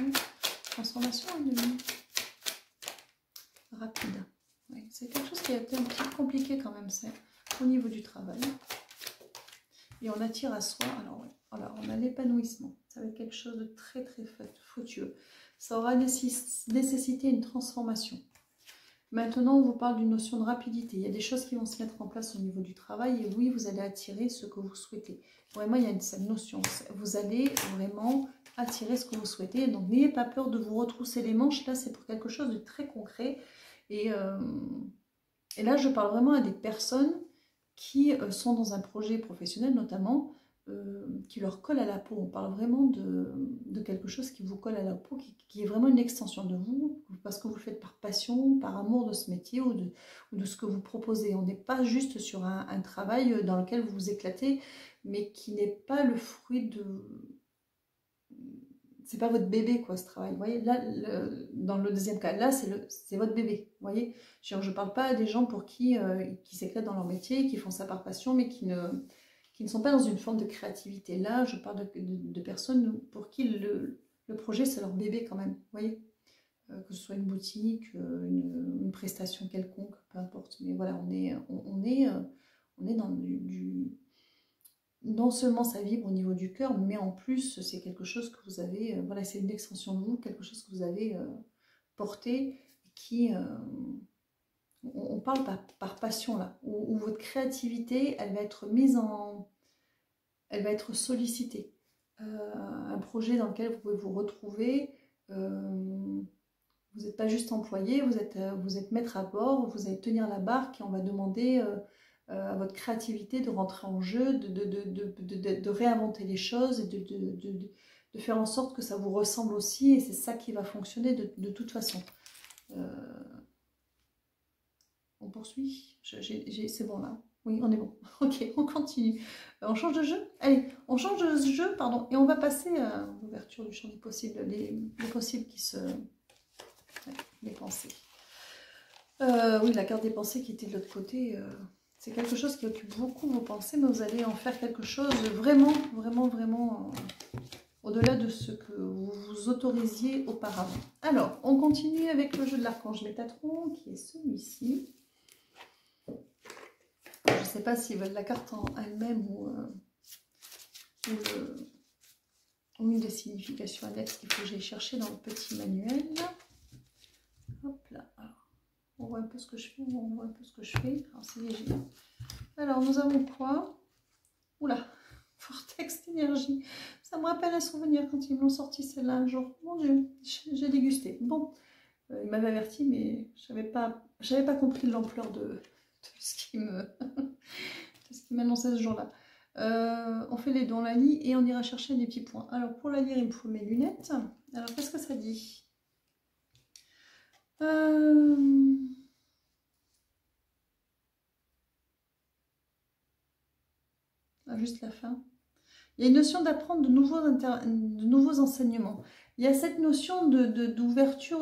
Transformation rapide. Oui, c'est quelque chose qui a été un petit peu compliqué quand même, c'est au niveau du travail. Et on attire à soi. Alors, ouais, voilà, on a l'épanouissement. Ça va être quelque chose de très très fructueux. Ça aura nécessité une transformation. Maintenant, on vous parle d'une notion de rapidité. Il y a des choses qui vont se mettre en place au niveau du travail. Et oui, vous allez attirer ce que vous souhaitez. Vraiment, il y a cette notion. Vous allez vraiment attirer ce que vous souhaitez. Donc, n'ayez pas peur de vous retrousser les manches. Là, c'est pour quelque chose de très concret. Et là, je parle vraiment à des personnes qui sont dans un projet professionnel notamment, qui leur colle à la peau. On parle vraiment de quelque chose qui vous colle à la peau, qui est vraiment une extension de vous, parce que vous le faites par passion, par amour de ce métier ou de ce que vous proposez. On n'est pas juste sur un travail dans lequel vous vous éclatez, mais qui n'est pas le fruit de... C'est pas votre bébé, quoi, ce travail. Vous voyez, là, dans le deuxième cas, là, c'est votre bébé. Vous voyez, je ne parle pas à des gens pour qui s'éclatent dans leur métier, qui font ça par passion, mais qui ne sont pas dans une forme de créativité. Là, je parle de personnes pour qui le projet, c'est leur bébé quand même. Vous voyez, que ce soit une boutique, une prestation quelconque, peu importe. Mais voilà, on est dans non seulement ça vibre au niveau du cœur, mais en plus c'est quelque chose que vous avez, voilà, c'est une extension de vous, quelque chose que vous avez porté, qui, on parle par passion là, où votre créativité, elle va être elle va être sollicitée. Un projet dans lequel vous pouvez vous retrouver, vous n'êtes pas juste employé, vous êtes maître à bord, vous allez tenir la barque et on va demander... à votre créativité de rentrer en jeu, de réinventer les choses et de faire en sorte que ça vous ressemble aussi, et c'est ça qui va fonctionner de toute façon. On poursuit, c'est bon là. Oui, on est bon. Ok, on continue. On change de jeu. Allez, on change de jeu, pardon, et on va passer à l'ouverture du champ des possibles, les possibles qui se... Ouais, les pensées. Oui, la carte des pensées qui était de l'autre côté... C'est quelque chose qui occupe beaucoup vos pensées, mais vous allez en faire quelque chose de vraiment, vraiment, vraiment au-delà de ce que vous vous autorisiez auparavant. Alors, on continue avec le jeu de l'archange Métatron, qui est celui-ci. Je ne sais pas s'ils veulent la carte en elle-même ou une des significations annexes qu'il faut que j'aille chercher dans le petit manuel. Hop là, alors, on voit un peu ce que je fais, on voit un peu ce que je fais. Alors, c'est léger. Alors, nous avons quoi? Oula, vortex d'énergie. Ça me rappelle un souvenir quand ils m'ont sorti celle-là un jour. Mon Dieu, j'ai dégusté. Bon, il m'avait averti, mais je n'avais pas compris l'ampleur de ce qui m'annonçait ce jour-là. On fait les deux, on la lit et on ira chercher des petits points. Alors, pour la lire, il me faut mes lunettes. Alors, qu'est-ce que ça dit? Juste la fin. Il y a une notion d'apprendre de nouveaux enseignements. Il y a cette notion d'ouverture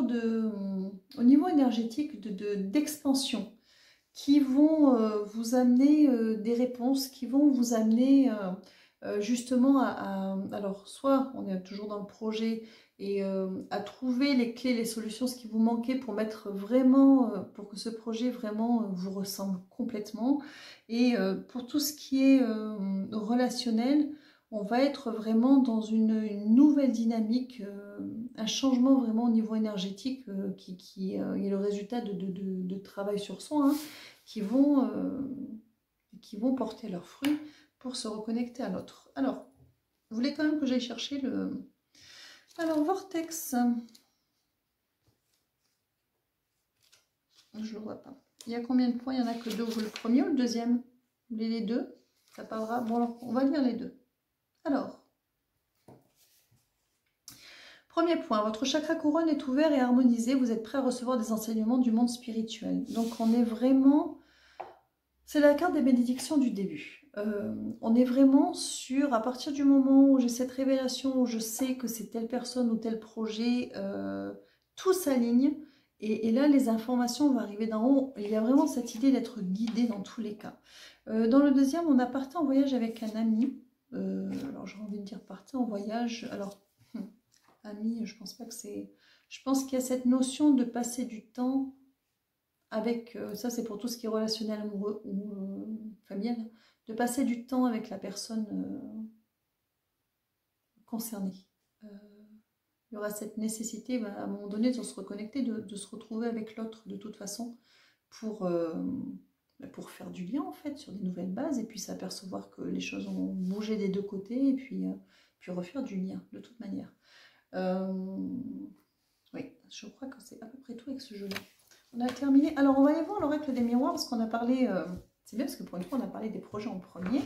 au niveau énergétique, d'expansion, qui vont vous amener des réponses, qui vont vous amener justement alors, soit on est toujours dans le projet et à trouver les clés, les solutions, ce qui vous manquait pour mettre vraiment, pour que ce projet vraiment vous ressemble complètement. Et pour tout ce qui est relationnel, on va être vraiment dans une nouvelle dynamique, un changement vraiment au niveau énergétique qui est le résultat de travail sur soi, hein, qui vont porter leurs fruits pour se reconnecter à l'autre. Alors, vous voulez quand même que j'aille chercher le... Alors, vortex. Je ne le vois pas. Il y a combien de points? Il n'y en a que deux. Vous le premier ou le deuxième? Vous voulez les deux? Ça parlera. Bon, alors, on va lire les deux. Alors, Premier point, votre chakra couronne est ouvert et harmonisé. Vous êtes prêt à recevoir des enseignements du monde spirituel. Donc on est vraiment... C'est la carte des bénédictions du début. On est vraiment sur, à partir du moment où j'ai cette révélation, où je sais que c'est telle personne ou tel projet, tout s'aligne. Et là, les informations vont arriver d'en haut. Il y a vraiment cette idée d'être guidé dans tous les cas. Dans le deuxième, on a parti en voyage avec un ami. Alors j'ai envie de dire partir en voyage. Alors, ami, je pense pas que c'est... Je pense qu'il y a cette notion de passer du temps avec... ça, c'est pour tout ce qui est relationnel, amoureux ou familial. De passer du temps avec la personne concernée. Il y aura cette nécessité, à un moment donné, de se reconnecter, de se retrouver avec l'autre de toute façon pour faire du lien, en fait, sur des nouvelles bases, et puis s'apercevoir que les choses ont bougé des deux côtés, et puis refaire du lien, de toute manière. Oui, je crois que c'est à peu près tout avec ce jeu-là. On a terminé. Alors, on va aller voir l'oracle des miroirs, parce qu'on a parlé... c'est bien, parce que pour une fois, on a parlé des projets en premier.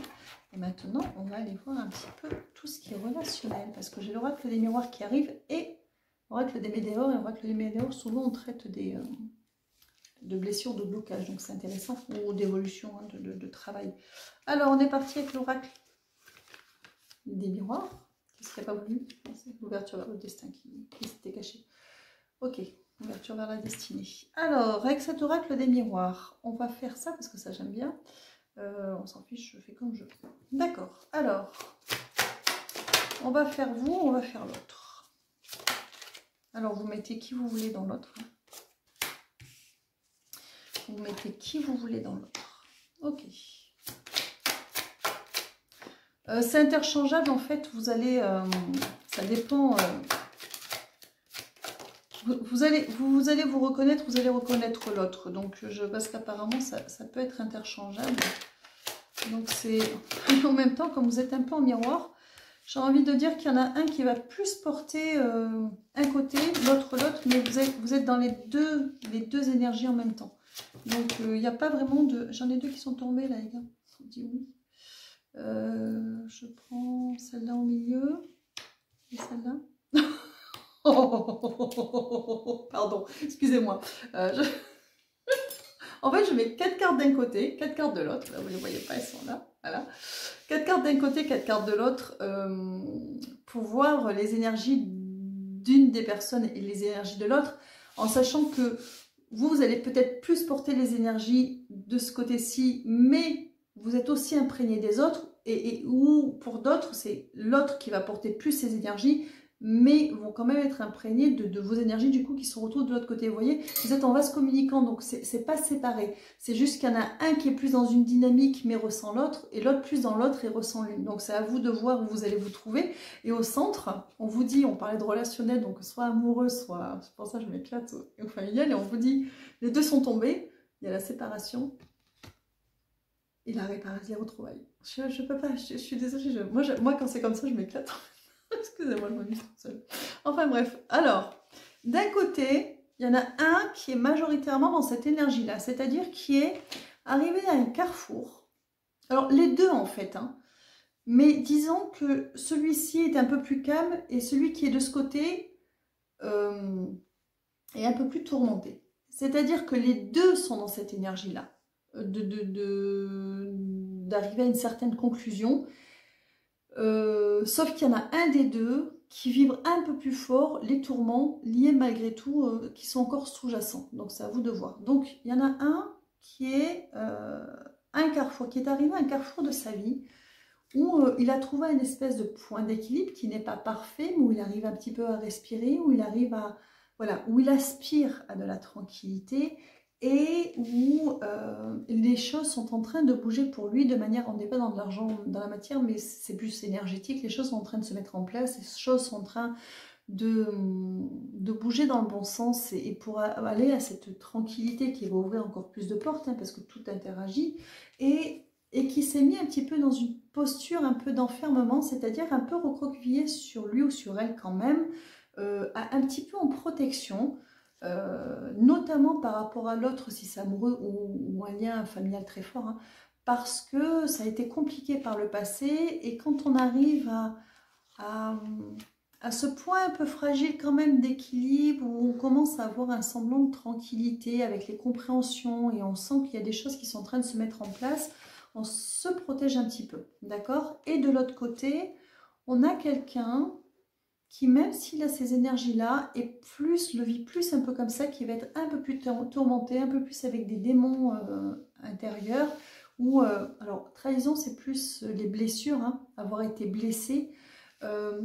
Et maintenant, on va aller voir un petit peu tout ce qui est relationnel, parce que j'ai l'oracle des miroirs qui arrive, et l'oracle des météores. Et l'oracle des météores, souvent, on traite de blessures, de blocages, donc c'est intéressant, ou d'évolution, hein, de travail. Alors, on est parti avec l'oracle des miroirs. Qu'est-ce qu'il n'y a pas voulu? C'est l'ouverture vers le destin qui s'était caché. Ok, ouverture vers la destinée. Alors, avec cet oracle des miroirs, on va faire ça, parce que ça, j'aime bien. On s'en fiche, je fais comme je veux. D'accord, alors, on va faire vous, on va faire l'autre. Alors, vous mettez qui vous voulez dans l'autre. Vous mettez qui vous voulez dans l'autre. Ok. C'est interchangeable, en fait, vous allez... ça dépend... vous allez vous reconnaître, vous allez reconnaître l'autre. Donc, parce qu'apparemment, ça peut être interchangeable. Donc, c'est... En même temps, comme vous êtes un peu en miroir, j'ai envie de dire qu'il y en a un qui va plus porter un côté, l'autre l'autre, mais vous êtes dans les deux énergies en même temps. Donc, il n'y a pas vraiment de... J'en ai deux qui sont tombés, là, les gars. On dit oui. Je prends celle-là au milieu. Et celle-là. Oh, pardon, excusez-moi. En fait, je mets 4 cartes d'un côté, 4 cartes de l'autre. Là, vous ne les voyez pas, elles sont là. Voilà. 4 cartes d'un côté, 4 cartes de l'autre, pour voir les énergies d'une des personnes et les énergies de l'autre, en sachant que vous allez peut-être plus porter les énergies de ce côté-ci, mais vous êtes aussi imprégné des autres, ou pour d'autres, c'est l'autre qui va porter plus ses énergies, mais vont quand même être imprégnés de vos énergies du coup qui se retrouvent de l'autre côté. Vous voyez, vous êtes en vase communicant, donc c'est pas séparé. C'est juste qu'il y en a un qui est plus dans une dynamique mais ressent l'autre, et l'autre plus dans l'autre et ressent l'une. Donc c'est à vous de voir où vous allez vous trouver. Et au centre, on vous dit, on parlait de relationnel, donc soit amoureux, soit, c'est pour ça que je m'éclate, au familial, et on vous dit, les deux sont tombés, il y a la séparation et la réparation, les retrouvailles. Je peux pas, je suis désolée, moi quand c'est comme ça, je m'éclate. Excusez-moi, je m'amuse toute seule. Enfin bref, alors, d'un côté, il y en a un qui est majoritairement dans cette énergie-là, c'est-à-dire qui est arrivé à un carrefour. Alors, les deux en fait, hein, mais disons que celui-ci est un peu plus calme et celui qui est de ce côté est un peu plus tourmenté. C'est-à-dire que les deux sont dans cette énergie-là, d'arriver à une certaine conclusion. Sauf qu'il y en a un des deux qui vibre un peu plus fort les tourments liés malgré tout qui sont encore sous-jacents. Donc c'est à vous de voir. Donc il y en a un qui est un carrefour, qui est arrivé à un carrefour de sa vie où il a trouvé une espèce de point d'équilibre qui n'est pas parfait, mais où il arrive un petit peu à respirer, où il arrive à... Voilà, où il aspire à de la tranquillité et où les choses sont en train de bouger pour lui de manière, on n'est pas dans de l'argent, dans la matière, mais c'est plus énergétique, les choses sont en train de se mettre en place, les choses sont en train de bouger dans le bon sens et pour aller à cette tranquillité qui va ouvrir encore plus de portes, hein, parce que tout interagit, et qui s'est mis un petit peu dans une posture un peu d'enfermement, c'est-à-dire un peu recroquevillé sur lui ou sur elle quand même, un petit peu en protection, notamment par rapport à l'autre si c'est amoureux ou un lien familial très fort, hein, parce que ça a été compliqué par le passé et quand on arrive à à ce point un peu fragile quand même d'équilibre, où on commence à avoir un semblant de tranquillité avec les compréhensions et on sent qu'il y a des choses qui sont en train de se mettre en place, on se protège un petit peu, d'accord? Et de l'autre côté, on a quelqu'un qui, même s'il a ces énergies-là, le vit plus un peu comme ça, qui va être un peu plus tourmenté, un peu plus avec des démons intérieurs, ou, alors, trahison, c'est plus les blessures, hein, avoir été blessé.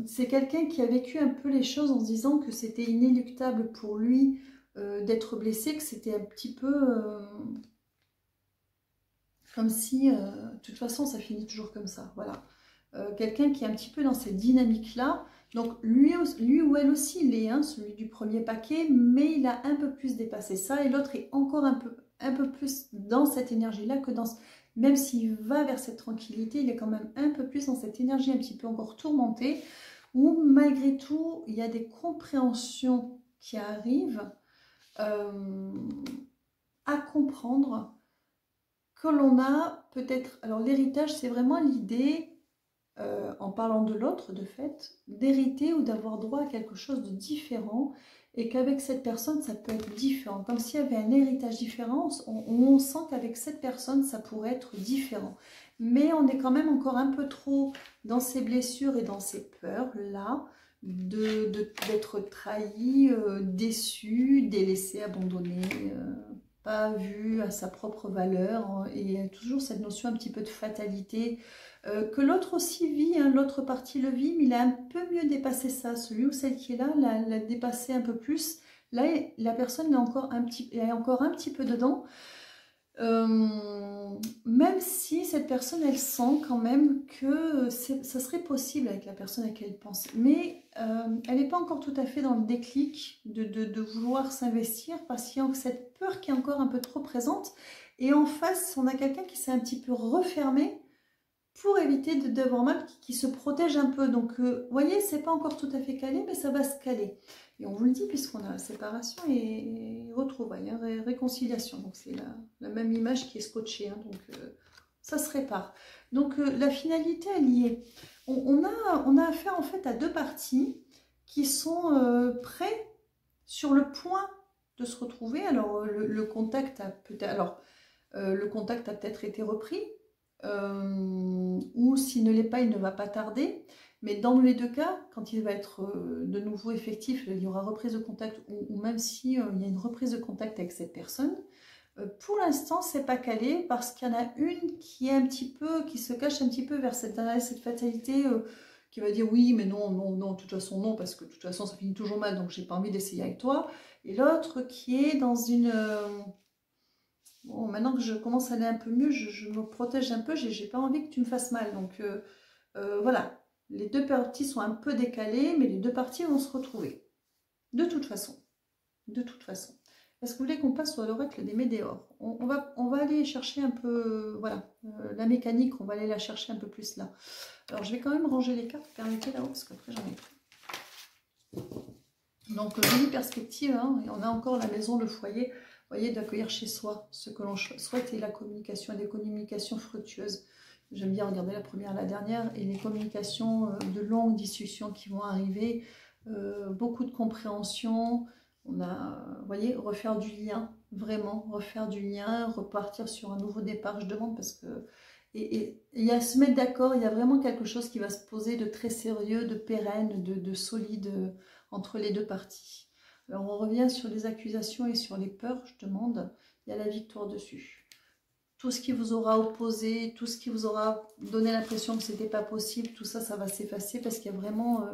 C'est quelqu'un qui a vécu un peu les choses en se disant que c'était inéluctable pour lui d'être blessé, que c'était un petit peu comme si, de toute façon, ça finit toujours comme ça, voilà. Quelqu'un qui est un petit peu dans cette dynamique-là. Donc lui ou elle aussi, il est celui du premier paquet, mais il a un peu plus dépassé ça, et l'autre est encore un peu plus dans cette énergie-là que dans... Même s'il va vers cette tranquillité, il est quand même un peu plus dans cette énergie un petit peu encore tourmentée, où malgré tout, il y a des compréhensions qui arrivent à comprendre que l'on a peut-être... Alors l'héritage, c'est vraiment l'idée... en parlant de l'autre, de fait, d'hériter ou d'avoir droit à quelque chose de différent, et qu'avec cette personne, ça peut être différent. Comme s'il y avait un héritage différent, on sent qu'avec cette personne, ça pourrait être différent. Mais on est quand même encore un peu trop dans ces blessures et dans ces peurs-là, d'être trahi, déçu, délaissé, abandonné, pas vu à sa propre valeur, hein, et toujours cette notion un petit peu de fatalité, que l'autre aussi vit, hein, l'autre partie le vit, mais il a un peu mieux dépassé ça. Celui ou celle qui est là l'a dépassé un peu plus. Là, la personne est encore un petit peu dedans. Même si cette personne, elle sent quand même que ça serait possible avec la personne à laquelle elle pense. Mais elle n'est pas encore tout à fait dans le déclic de vouloir s'investir, parce qu'il y a cette peur qui est encore un peu trop présente. Et en face, on a quelqu'un qui s'est un petit peu refermé pour éviter d'avoir mal, qui se protège un peu. Donc, vous voyez, c'est pas encore tout à fait calé, mais ça va se caler. Et on vous le dit, puisqu'on a séparation et retrouvailles, hein, réconciliation. Donc, c'est la même image qui est scotchée. Hein, donc, ça se répare. Donc, la finalité, elle y est. On a affaire, en fait, à deux parties qui sont prêts, sur le point de se retrouver. Alors, le contact a peut-être... Alors, le contact a peut-être été repris, ou s'il ne l'est pas, il ne va pas tarder. Mais dans les deux cas, quand il va être de nouveau effectif, il y aura reprise de contact, ou même si il y a une reprise de contact avec cette personne, pour l'instant, c'est pas calé, parce qu'il y en a une qui est un petit peu, qui se cache un petit peu vers cette fatalité, qui va dire oui, mais non, non, non, de toute façon non, parce que de toute façon ça finit toujours mal, donc j'ai pas envie d'essayer avec toi. Et l'autre qui est dans une... bon, maintenant que je commence à aller un peu mieux, je me protège un peu, j'ai pas envie que tu me fasses mal. Donc voilà, les deux parties sont un peu décalées, mais les deux parties vont se retrouver. De toute façon. De toute façon. Est-ce que vous voulez qu'on passe sur l'oracle des Médéors? On va aller chercher un peu, voilà, la mécanique, on va aller la chercher un peu plus là. Alors je vais quand même ranger les cartes, permettez là-haut, parce qu'après j'en ai plus. Donc jolie perspective, hein, et on a encore la maison, le foyer, vous voyez, d'accueillir chez soi ce que l'on souhaite, et la communication, des communications fructueuses. J'aime bien regarder la première, la dernière, et les communications de longues discussions qui vont arriver, beaucoup de compréhension. On a, vous voyez, refaire du lien, vraiment, refaire du lien, repartir sur un nouveau départ, je demande, parce que... Et il y a se mettre d'accord, il y a vraiment quelque chose qui va se poser de très sérieux, de pérenne, de solide, entre les deux parties. Alors on revient sur les accusations et sur les peurs, je demande, il y a la victoire dessus. Tout ce qui vous aura opposé, tout ce qui vous aura donné l'impression que ce n'était pas possible, tout ça, ça va s'effacer, parce qu'il y a vraiment...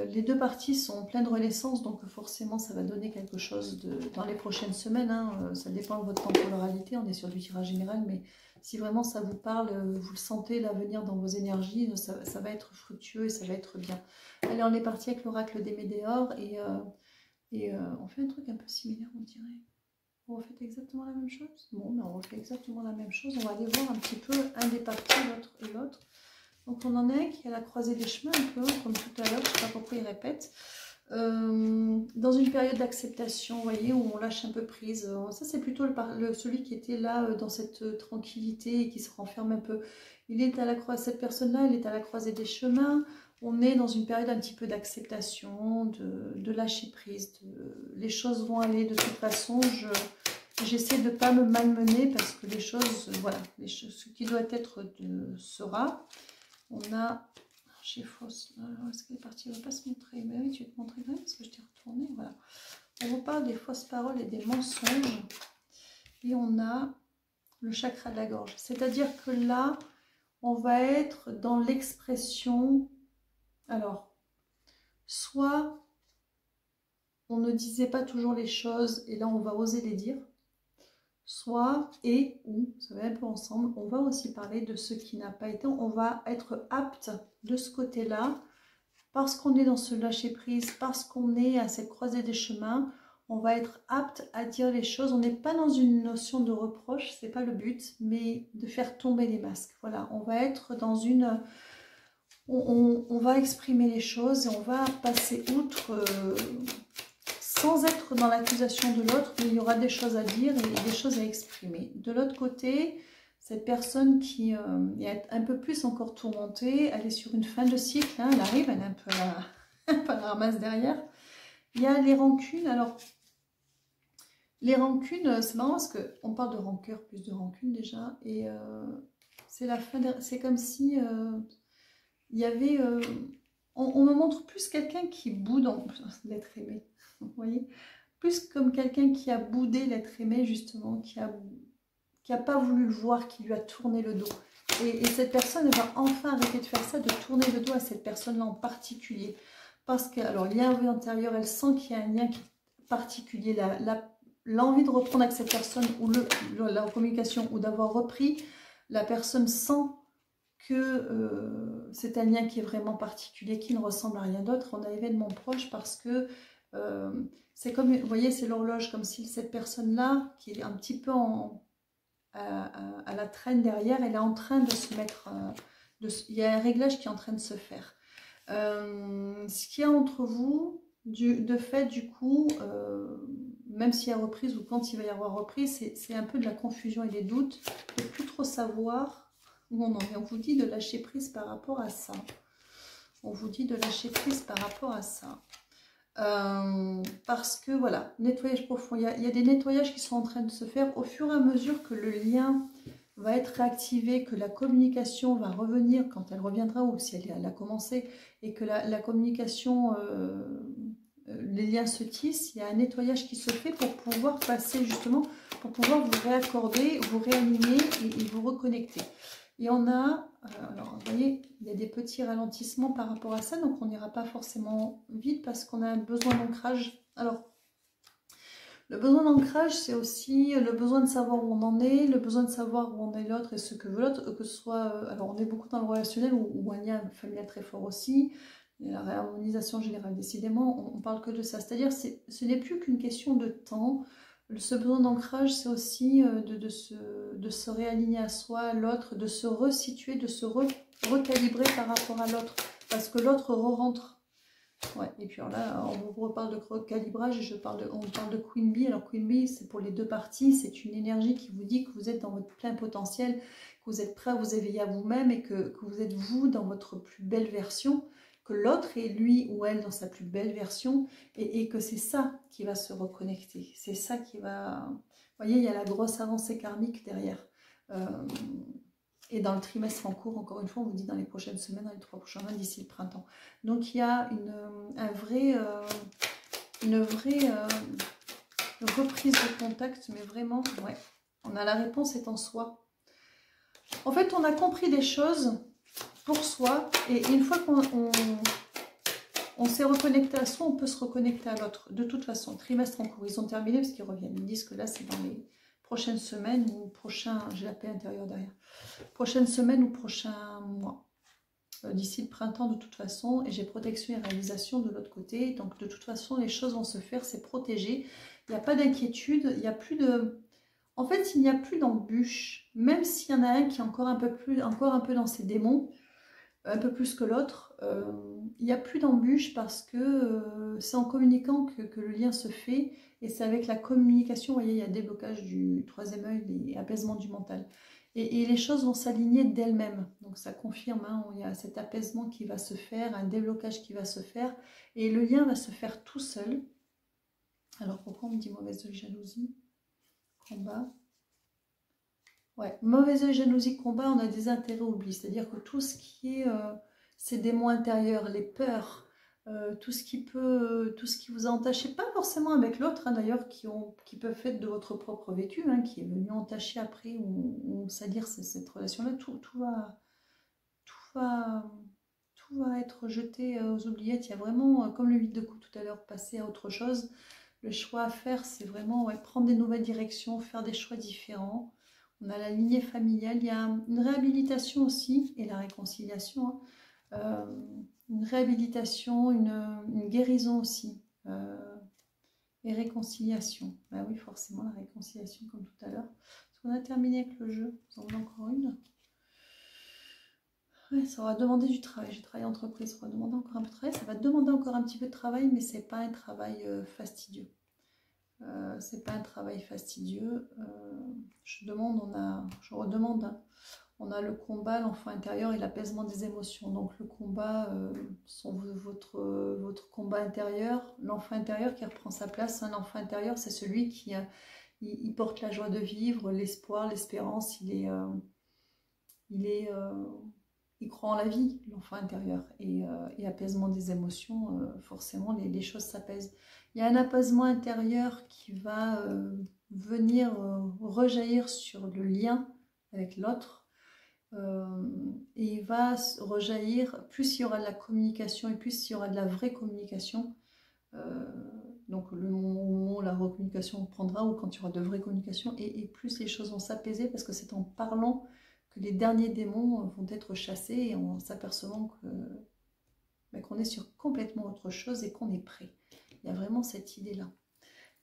les deux parties sont en pleine renaissance, donc forcément ça va donner quelque chose dans les prochaines semaines, hein, ça dépend de votre temporalité, on est sur du tirage général, mais si vraiment ça vous parle, vous le sentez, l'avenir dans vos énergies, ça va être fructueux et ça va être bien. Allez, on est parti avec l'oracle des Médéors, et on fait un truc un peu similaire, on dirait. On refait exactement la même chose? Bon, ben on refait exactement la même chose, on va aller voir un petit peu un des parties, l'autre et l'autre. Donc on en est qui est à la croisée des chemins un peu, comme tout à l'heure, je ne sais pas pourquoi il répète. Dans une période d'acceptation, vous voyez, où on lâche un peu prise. Ça c'est plutôt celui qui était là dans cette tranquillité et qui se renferme un peu. Il est à la croisée, cette personne-là, elle est à la croisée des chemins. On est dans une période un petit peu d'acceptation, de lâcher prise. Les choses vont aller de toute façon. J'essaie de ne pas me malmener parce que les choses, voilà, ce qui doit être sera. On a, j'ai fausse, est-ce qu'elle est partie? Elle ne va pas se montrer. Mais oui, tu vas te montrer quand même parce que je t'ai retourné. Voilà. On vous parle des fausses paroles et des mensonges. Et on a le chakra de la gorge. C'est-à-dire que là, on va être dans l'expression. Alors, soit on ne disait pas toujours les choses et là on va oser les dire, soit ou, ça va un peu ensemble, on va aussi parler de ce qui n'a pas été, on va être apte de ce côté-là, parce qu'on est dans ce lâcher-prise, parce qu'on est à cette croisée des chemins, on va être apte à dire les choses. On n'est pas dans une notion de reproche, c'est pas le but, mais de faire tomber les masques. Voilà, on va être dans une... On va exprimer les choses et on va passer outre sans être dans l'accusation de l'autre, mais il y aura des choses à dire et des choses à exprimer. De l'autre côté, cette personne qui est un peu plus encore tourmentée, elle est sur une fin de cycle, hein, elle arrive, elle est un peu à la ramasse derrière. Il y a les rancunes. Alors, les rancunes, c'est marrant parce qu'on parle de rancœur plus de rancune déjà, et c'est la fin, c'est comme si il y avait... on me montre plus quelqu'un qui boude l'être aimé, vous voyez, plus comme quelqu'un qui a boudé l'être aimé justement, qui a pas voulu le voir, qui lui a tourné le dos. Et cette personne elle va enfin arrêter de faire ça, de tourner le dos à cette personne-là en particulier. Parce que, alors, il y a un lien intérieur, elle sent qu'il y a un lien particulier, l'envie de reprendre avec cette personne, ou la communication, ou d'avoir repris, la personne sent que c'est un lien qui est vraiment particulier, qui ne ressemble à rien d'autre. On a événement proche parce que c'est comme, vous voyez, c'est l'horloge, comme si cette personne-là, qui est un petit peu à la traîne derrière, elle est en train de se mettre, il y a un réglage qui est en train de se faire. Ce qu'il y a entre vous, de fait, du coup, même s'il y a reprise ou quand il va y avoir reprise, c'est un peu de la confusion et des doutes, de ne plus trop savoir où on en est. On vous dit de lâcher prise par rapport à ça. On vous dit de lâcher prise par rapport à ça. Parce que, voilà, nettoyage profond. Il y a des nettoyages qui sont en train de se faire au fur et à mesure que le lien va être réactivé, que la communication va revenir quand elle reviendra ou si elle a commencé et que la communication, les liens se tissent, il y a un nettoyage qui se fait pour pouvoir passer justement, pour pouvoir vous réaccorder, vous réaligner et vous reconnecter. Et on a, alors vous voyez, il y a des petits ralentissements par rapport à ça, donc on n'ira pas forcément vite parce qu'on a un besoin d'ancrage. Alors, le besoin d'ancrage, c'est aussi le besoin de savoir où on en est, le besoin de savoir où en est l'autre et ce que veut l'autre, que ce soit, alors on est beaucoup dans le relationnel ou un lien familial très fort aussi, la réharmonisation générale, décidément, on parle que de ça. C'est-à-dire, ce n'est plus qu'une question de temps. Ce besoin d'ancrage, c'est aussi de se réaligner à soi, à l'autre, de se resituer, de se recalibrer par rapport à l'autre, parce que l'autre re-rentre. Ouais, et puis alors là, on vous reparle de recalibrage et on parle de Queen Bee. Alors Queen Bee, c'est pour les deux parties, c'est une énergie qui vous dit que vous êtes dans votre plein potentiel, que vous êtes prêt à vous éveiller à vous-même et que vous êtes vous dans votre plus belle version, que l'autre est lui ou elle dans sa plus belle version et que c'est ça qui va se reconnecter. C'est ça qui va... Vous voyez, il y a la grosse avancée karmique derrière. Et dans le trimestre en cours, encore une fois, on vous dit dans les prochaines semaines, dans les 3 prochains mois, d'ici le printemps. Donc il y a une vraie reprise de contact, mais vraiment, ouais. On a la réponse est en soi. En fait, on a compris des choses pour soi, et une fois qu'on s'est reconnecté à soi, on peut se reconnecter à l'autre. De toute façon, trimestre en cours, ils ont terminé parce qu'ils reviennent. Ils disent que là, c'est dans les prochaines semaines ou prochains, j'ai la paix intérieure derrière, prochaines semaines ou prochains mois. D'ici le printemps de toute façon, et j'ai protection et réalisation de l'autre côté, donc de toute façon les choses vont se faire, c'est protégé, il n'y a pas d'inquiétude, il n'y a plus de... En fait, il n'y a plus d'embûches, même s'il y en a un qui est encore un peu dans ses démons, un peu plus que l'autre, il n'y a plus d'embûches parce que c'est en communiquant que le lien se fait, et c'est avec la communication, vous voyez, il y a déblocage du troisième œil et apaisement du mental. et les choses vont s'aligner d'elles-mêmes. Donc ça confirme, hein, il y a cet apaisement qui va se faire, un déblocage qui va se faire, et le lien va se faire tout seul. Alors pourquoi on me dit mauvaise œil, jalousie, combat? Ouais, mauvais œil, jalousie, combat, on a des intérêts oubliés. C'est-à-dire que tout ce qui est ces démons intérieurs, les peurs, tout ce qui vous a entaché, pas forcément avec l'autre, hein, d'ailleurs, qui peuvent être de votre propre vécu, hein, qui est venu entacher après, ou c'est-à-dire cette relation-là, tout va être jeté aux oubliettes. Il y a vraiment, comme le 8 de coups tout à l'heure, passer à autre chose. Le choix à faire, c'est vraiment prendre des nouvelles directions, faire des choix différents. On a la lignée familiale, il y a une réhabilitation aussi, et la réconciliation, hein. Une réhabilitation, une guérison aussi, et réconciliation. Ben oui, forcément, la réconciliation, comme tout à l'heure. On a terminé avec le jeu, vous en voulez encore une? Ouais, ça va demander du travail. J'ai travaillé en entreprise, ça va demander encore un peu de travail. Ça va demander encore un petit peu de travail, mais c'est pas un travail fastidieux. C'est pas un travail fastidieux. Je redemande, hein. On a le combat, l'enfant intérieur et l'apaisement des émotions. Donc le combat, votre combat intérieur, l'enfant intérieur qui reprend sa place. Un enfant intérieur, c'est celui qui il porte la joie de vivre, l'espoir, l'espérance. Il croit en la vie, l'enfant intérieur. Et apaisement des émotions, forcément, les choses s'apaisent. Il y a un apaisement intérieur qui va venir rejaillir sur le lien avec l'autre. Et il va rejaillir, plus il y aura de la communication et plus il y aura de la vraie communication. Donc le moment où la recommunication prendra, ou quand il y aura de vraies communications, et plus les choses vont s'apaiser, parce que c'est en parlant que les derniers démons vont être chassés, et en s'apercevant qu'on est sur complètement autre chose et qu'on est prêt. Il y a vraiment cette idée-là.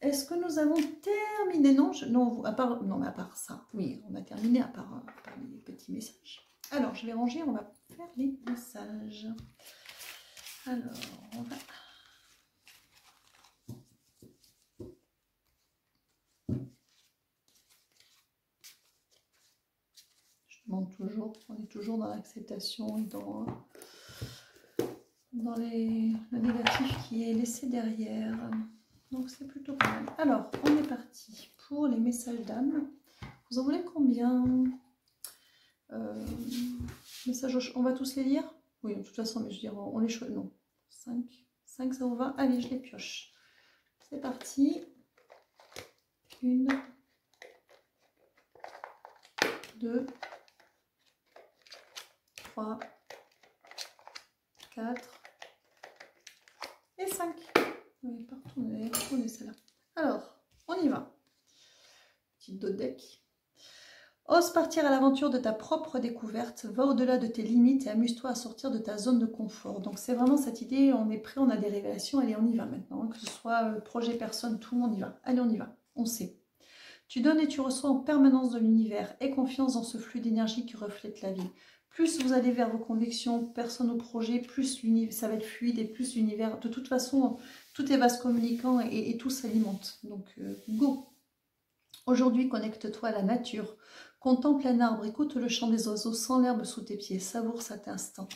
Est-ce que nous avons terminé? Non, mais à part ça, oui, on a terminé à part les petits messages. Alors, je vais ranger, on va faire les messages. Alors, on va... Je demande toujours, on est toujours dans l'acceptation et dans le négatif qui est laissé derrière. Donc c'est plutôt pas mal. Alors, on est parti pour les messages d'âme. Vous en voulez combien? Messages, on va tous les lire? Oui, de toute façon, mais je veux dire, on les choisit. Non, 5, ça vous va? Allez, je les pioche. C'est parti. 1, 2, 3, 4 et 5. Oui, pas retourner celle-là. Alors, on y va. Petite dodeck. Ose partir à l'aventure de ta propre découverte, va au-delà de tes limites et amuse-toi à sortir de ta zone de confort. Donc c'est vraiment cette idée, on est prêt, on a des révélations, allez on y va maintenant, que ce soit projet, personne, tout le monde y va. Allez on y va, on sait. Tu donnes et tu reçois en permanence de l'univers, aie confiance dans ce flux d'énergie qui reflète la vie. Plus vous allez vers vos convictions, personne au projet, plus ça va être fluide et plus l'univers, de toute façon, tout est vaste communicant et tout s'alimente. Donc go! Aujourd'hui, connecte-toi à la nature. Contemple un arbre, écoute le chant des oiseaux sans l'herbe sous tes pieds, savoure cet instant.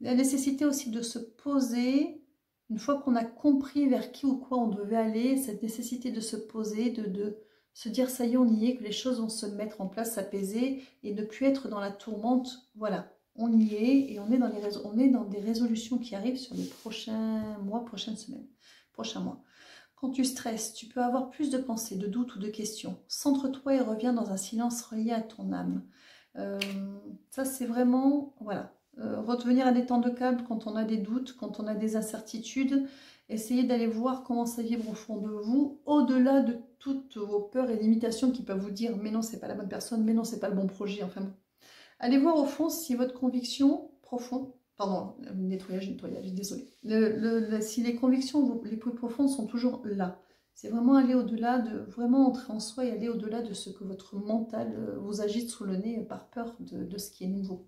La nécessité aussi de se poser, une fois qu'on a compris vers qui ou quoi on devait aller, cette nécessité de se poser, de se dire ça y est, on y est, que les choses vont se mettre en place, s'apaiser et ne plus être dans la tourmente. Voilà, on y est et on est dans des résolutions qui arrivent sur les prochains mois, prochaines semaines, prochains mois. Quand tu stresses, tu peux avoir plus de pensées, de doutes ou de questions. Centre-toi et reviens dans un silence relié à ton âme. Ça, c'est vraiment, voilà, revenir à des temps de calme quand on a des doutes, quand on a des incertitudes. Essayez d'aller voir comment ça vibre au fond de vous, au-delà de toutes vos peurs et limitations qui peuvent vous dire « mais non, c'est pas la bonne personne, mais non, c'est pas le bon projet ». Enfin bon. Allez voir au fond si votre conviction profonde, pardon, nettoyage, désolé. Si les convictions les plus profondes sont toujours là, c'est vraiment aller au-delà de, vraiment entrer en soi et aller au-delà de ce que votre mental vous agite sous le nez par peur de ce qui est nouveau.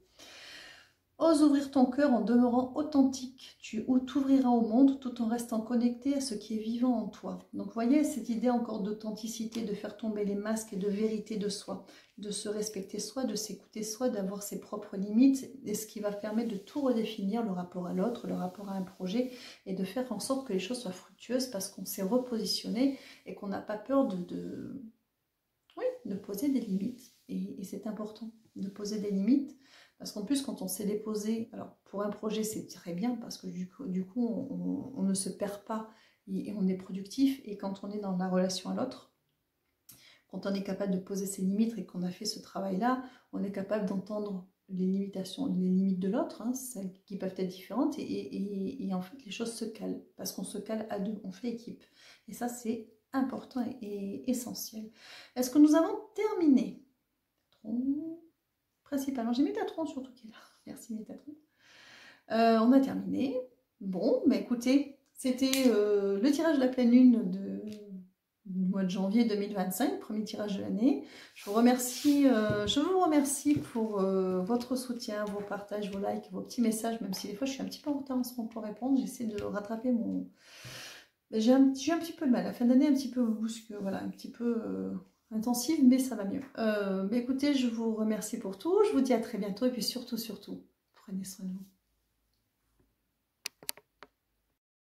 Ose ouvrir ton cœur en demeurant authentique. Tu t'ouvriras au monde tout en restant connecté à ce qui est vivant en toi. Donc, vous voyez, cette idée encore d'authenticité, de faire tomber les masques et de vérité de soi, de se respecter soi, de s'écouter soi, d'avoir ses propres limites, et ce qui va permettre de tout redéfinir, le rapport à l'autre, le rapport à un projet, et de faire en sorte que les choses soient fructueuses parce qu'on s'est repositionné et qu'on n'a pas peur oui, de poser des limites. Et c'est important de poser des limites. Parce qu'en plus, quand on s'est déposé, alors pour un projet, c'est très bien parce que du coup on ne se perd pas et on est productif. Et quand on est dans la relation à l'autre, quand on est capable de poser ses limites et qu'on a fait ce travail-là, on est capable d'entendre les limitations, les limites de l'autre, hein, celles qui peuvent être différentes. Et en fait, les choses se calent parce qu'on se cale à deux, on fait équipe. Et ça, c'est important et essentiel. Est-ce que nous avons terminé? Principalement, j'ai Métatron surtout qui est là. Merci Métatron. On a terminé. Bon, bah écoutez, c'était le tirage de la pleine lune du mois de janvier 2025, premier tirage de l'année. Je vous remercie pour votre soutien, vos partages, vos likes, vos petits messages, même si des fois je suis un petit peu en retard en ce moment pour répondre. J'essaie de rattraper mon... J'ai un petit peu de mal. La fin d'année un petit peu bouscule, voilà, un petit peu intensive, mais ça va mieux. Écoutez, je vous remercie pour tout. Je vous dis à très bientôt et puis surtout, prenez soin de vous.